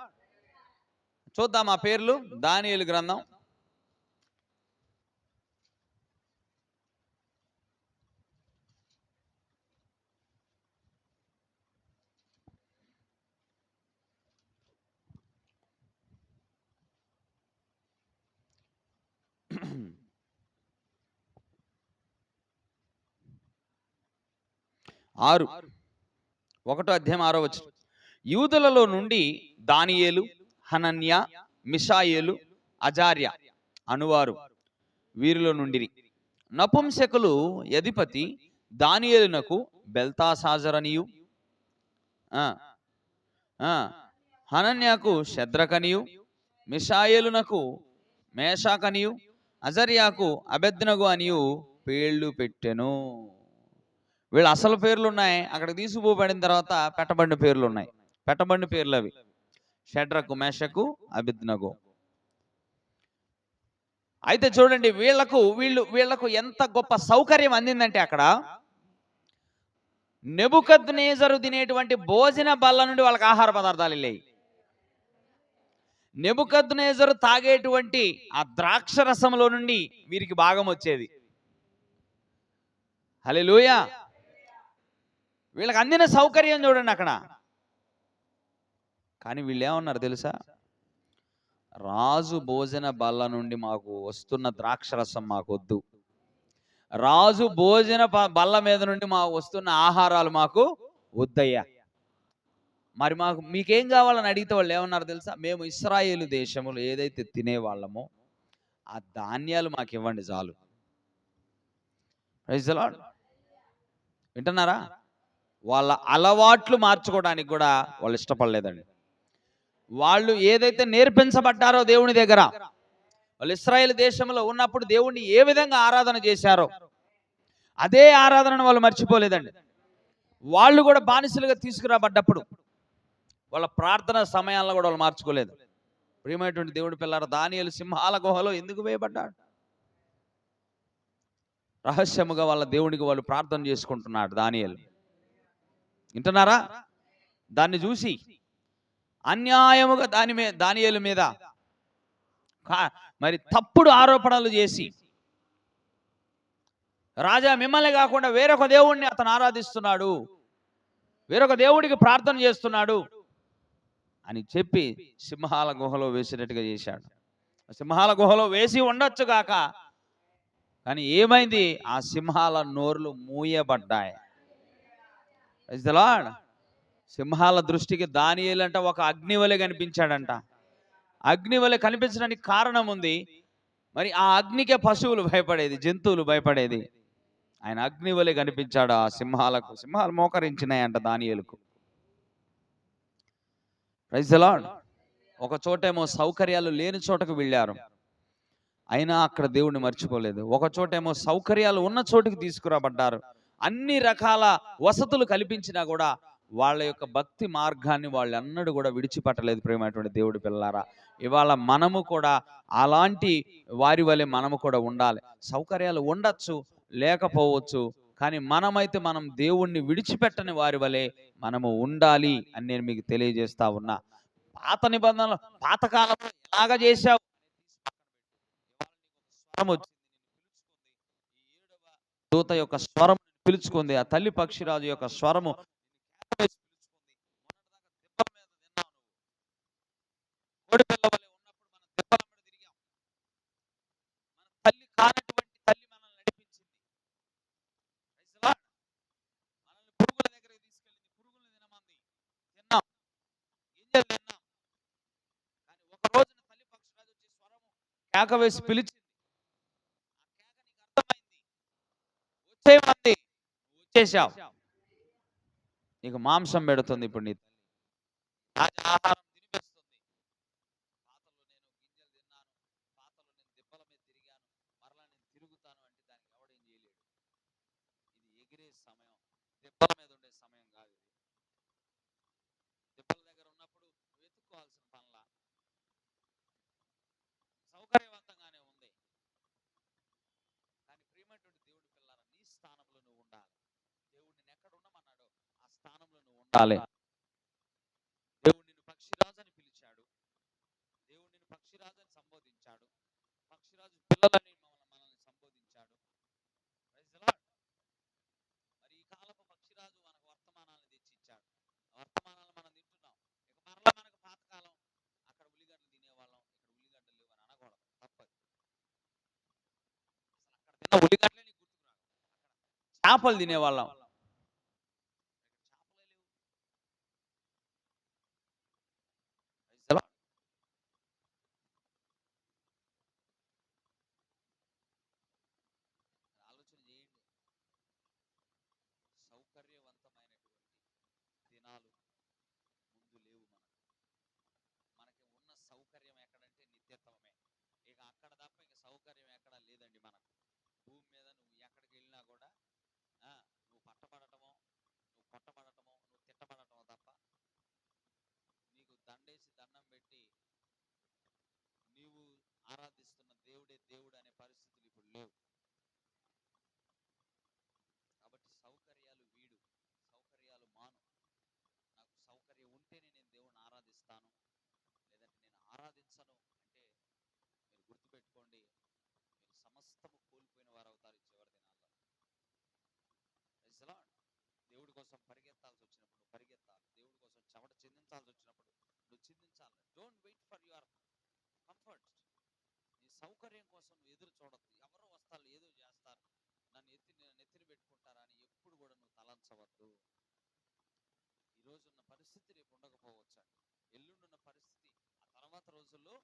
చూద్దాం ఆ పేర్లు. దానియేలు గ్రంథం 1వ అధ్యాయం 6వ వచనం. యూదులలో నుండి దానియేలు, హనన్య, మిషాయేలు, అజార్య అనువారు వీరిలో నుండిరి. నపుంసకులు అధిపతి దానియేలునకు బెల్తాషాజరనియు, హనన్యాకు షద్రకనియు, మిషాయేలునకు మేషాకనియు, అజర్యాకు అబేద్నెగో అనియు పేర్లు పెట్టెను. వీళ్ళ అసలు పేర్లు ఉన్నాయి, అక్కడికి తీసుకుపోబడిన తర్వాత పెట్టబడిన పేర్లు ఉన్నాయి. పెట్టబడిన పేర్లు అవి షడ్రకు, మేషకు, అబేద్నెగో. అయితే చూడండి, వీళ్లకు ఎంత గొప్ప సౌకర్యం అందిందంటే, అక్కడ నెబుకద్నెజరు తినేటువంటి భోజన బల్ల నుండి వాళ్ళకి ఆహార పదార్థాలు వెళ్ళాయి. నెబుకద్నెజరు తాగేటువంటి ఆ ద్రాక్ష రసంలో నుండి వీరికి భాగం వచ్చేది. హల్లెలూయా. వీళ్ళకి అందిన సౌకర్యం చూడండి అక్కడ. కానీ వీళ్ళు ఏమన్నారు తెలుసా? రాజు భోజన బల్ల నుండి మాకు వస్తున్న ద్రాక్షరసం మాకొద్దు, రాజు భోజన బల్ల మీద నుండి మా వస్తున్న ఆహారాలు మాకు వద్దయ్యా. మరి మీకేం కావాలని అడిగితే వాళ్ళు ఏమన్నారు తెలుసా? మేము ఇశ్రాయేలు దేశములు ఏదైతే తినేవాళ్ళమో ఆ ధాన్యాలు మాకు ఇవ్వండి చాలు. Praise the Lord. వింటున్నారా? వాళ్ళ అలవాట్లు మార్చుకోవడానికి కూడా వాళ్ళు ఇష్టపడలేదండి. వాళ్ళు ఏదైతే నేర్పించబడ్డారో దేవుని దగ్గర, వాళ్ళు ఇశ్రాయేలు దేశంలో ఉన్నప్పుడు దేవుణ్ణి ఏ విధంగా ఆరాధన చేశారో అదే ఆరాధనను వాళ్ళు మర్చిపోలేదండి. వాళ్ళు కూడా బానిసలుగా తీసుకురాబడ్డప్పుడు వాళ్ళ ప్రార్థన సమయాల్లో కూడా వాళ్ళు మార్చుకోలేదు. ప్రియమైనటువంటి దేవుడి పిల్లారా, దానియేలు సింహాల గుహలో ఎందుకు వేయబడ్డాడు? రహస్యముగా వాళ్ళ దేవుడికి వాళ్ళు ప్రార్థన చేసుకుంటున్నాడు దానియేలు. వింటున్నారా? దాన్ని చూసి అన్యాయముగా దానియేలు మీద మరి తప్పుడు ఆరోపణలు చేసి, రాజా మిమ్మల్ని కాకుండా వేరొక దేవుడిని అతను ఆరాధిస్తున్నాడు, వేరొక దేవుడికి ప్రార్థన చేస్తున్నాడు అని చెప్పి సింహాల గుహలో వేసినట్టుగా చేశాడు. సింహాల గుహలో వేసి ఉండొచ్చు కాక, కానీ ఏమైంది? ఆ సింహాల నోర్లు మూయబడ్డాయి. Praise the lord. సింహాల దృష్టికి దానియేలు అంట ఒక అగ్నివలె కనిపించాడంట. అగ్నివలె కనిపించడానికి కారణం ఉంది. మరి ఆ అగ్నికే పశువులు భయపడేది, జంతువులు భయపడేది. ఆయన అగ్నివలె కనిపించాడు ఆ సింహాలకు. సింహాలు మోకరించినాయంట దానియేలుకు. Praise the Lord. ఒక చోటేమో సౌకర్యాలు లేని చోటకు వెళ్ళారు, అయినా అక్కడ దేవుణ్ణి మర్చిపోలేదు. ఒక చోటేమో సౌకర్యాలు ఉన్న చోటుకి తీసుకురాబడ్డారు, అన్ని రకాల వసతులు కల్పించినా కూడా వాళ్ళ యొక్క భక్తి మార్గాన్ని వాళ్ళు అన్నడు కూడా విడిచిపెట్టలేదు. ప్రేమైనటువంటి దేవుడి పిల్లారా, ఇవాళ మనము కూడా అలాంటి వారి వలె మనము కూడా ఉండాలి. సౌకర్యాలు ఉండొచ్చు, లేకపోవచ్చు, కానీ మనమైతే మనం దేవుణ్ణి విడిచిపెట్టని వారి వలె మనము ఉండాలి అని నేను మీకు తెలియజేస్తా ఉన్నా. పాత నిబంధనలు, పాతకాలంలో ఎలాగ చేశావు, స్వరం వచ్చింది, దూత యొక్క స్వరం పిలుచుకుంది, ఆ తల్లి పక్షిరాజు యొక్క స్వరము తల్లి కానటువంటి తల్లి మనల్ని నడిపించింది. మనల్ని పురుగుల దగ్గరికి తీసుకెళ్ళింది, పురుగులు తినమంది, తిన్నాం, గింజలు తిన్నాం. కానీ ఒక రోజున తల్లి పక్షిరాజు వచ్చి స్వరము కేక వేసి పిలిచింది. ఆ కేక నీకు అర్థమైంది, వచ్చేయమంది, వచ్చేసావు. నీకు మాంసం పెడుతుంది ఇప్పుడు నీ తల్లి, తాజా ఆహారం తినిపిస్తుంది. పాతలో నేను గింజలు తిన్నాను, పాతలో నేను దెబ్బల మీద తిరిగాను, మరలా నేను తిరుగుతాను అంటే దానికి ఎవడేం చేయలేడు. ఇది ఎగిరే సమయం, దెబ్బల మీద ఉండే సమయం కాదు. దెబ్బల దగ్గర ఉన్నప్పుడు వెతుక్కోవాల్సిన పనుల, సౌకర్యవంతంగానే ఉంది. కానీ ప్రియమైనటువంటి దేవుడి పిల్లారా, నీ స్థానంలో నువ్వు ఉండాలి. దేవుడు నిన్ను ఎక్కడ ఉండమన్నాడో ఆ స్థానంలో నువ్వు ఉండాలి. దేవుడు నిన్ను పక్షిరాజని పిలిచాడు, దేవుడు నిన్ను పక్షిరాజని సంబోధించాడు, పక్షిరాజు పిల్లలని మనల్ని సంబోధించాడు. Praise the Lord. మరి ఈ కాలపు పక్షిరాజు మనకు వర్తమానాలను తెచ్చి ఇచ్చాడు, వర్తమానాలు మనం తింటున్నాం. ఇక మరలా మనకు పాతకాలం, అక్కడ ఉల్లిగడ్డలు తినేవాళ్ళం, ఇక్కడ ఉల్లిగడ్డలు లేవు అని అనకూడదు, తప్పదు. అసలు అక్కడ తిన్న ఉల్లిగడ్డలే నీకు గుర్తుకురావు. అక్కడ చేపలు తినేవాళ్ళం, చేపలే లేవు. Praise the Lord. ఆలోచన చేయండి. సౌకర్యవంతమైనటువంటి దినాలు ముందు లేవు మనకి ఉన్న సౌకర్యం ఎక్కడంటే నిత్యత్వమే. ఇక అక్కడ తప్ప ఇక సౌకర్యం ఎక్కడా లేదండి మనకు. భూమి మీద నువ్వు ఎక్కడికి వెళ్ళినా కూడా నువ్వు పట్టబడటమో, నువ్వు కొట్టబడటమో, నువ్వు తిట్టబడటమో తప్ప నీకు దండేసి దండం పెట్టి నీవు ఆరాధిస్తున్న దేవుడే దేవుడు అనే పరిస్థితులు ఇప్పుడు లేవు. కాబట్టి సౌకర్యాలు వీడు, సౌకర్యాలు మాను. నాకు సౌకర్యం ఉంటేనే నేను దేవుడిని ఆరాధిస్తాను, లేదంటే నేను ఆరాధించను అంటే మీరు గుర్తుపెట్టుకోండి, మీరు సమస్తము కోల్పోయిన వారు అవుతారు ఈ చివరి దినాల్లో. Praise the Lord. దేవుడి కోసం పరిగెత్తాల్సి వచ్చినప్పుడు నువ్వు పరిగెత్తాలి, దేవుడి కోసం చెమట చిందించాల్సి వచ్చినప్పుడు నువ్వు చిందించాలి. Don't wait for your comfort. నీ సౌకర్యం కోసం నువ్వు ఎదురు చూడద్దు. ఎవరో వస్తారు, ఏదో చేస్తారు, నన్ను పరిస్థితి రేపు ఉండకపోవచ్చు అండి. ఎల్లుండున్న పరిస్థితి ఆ తర్వాత రోజుల్లో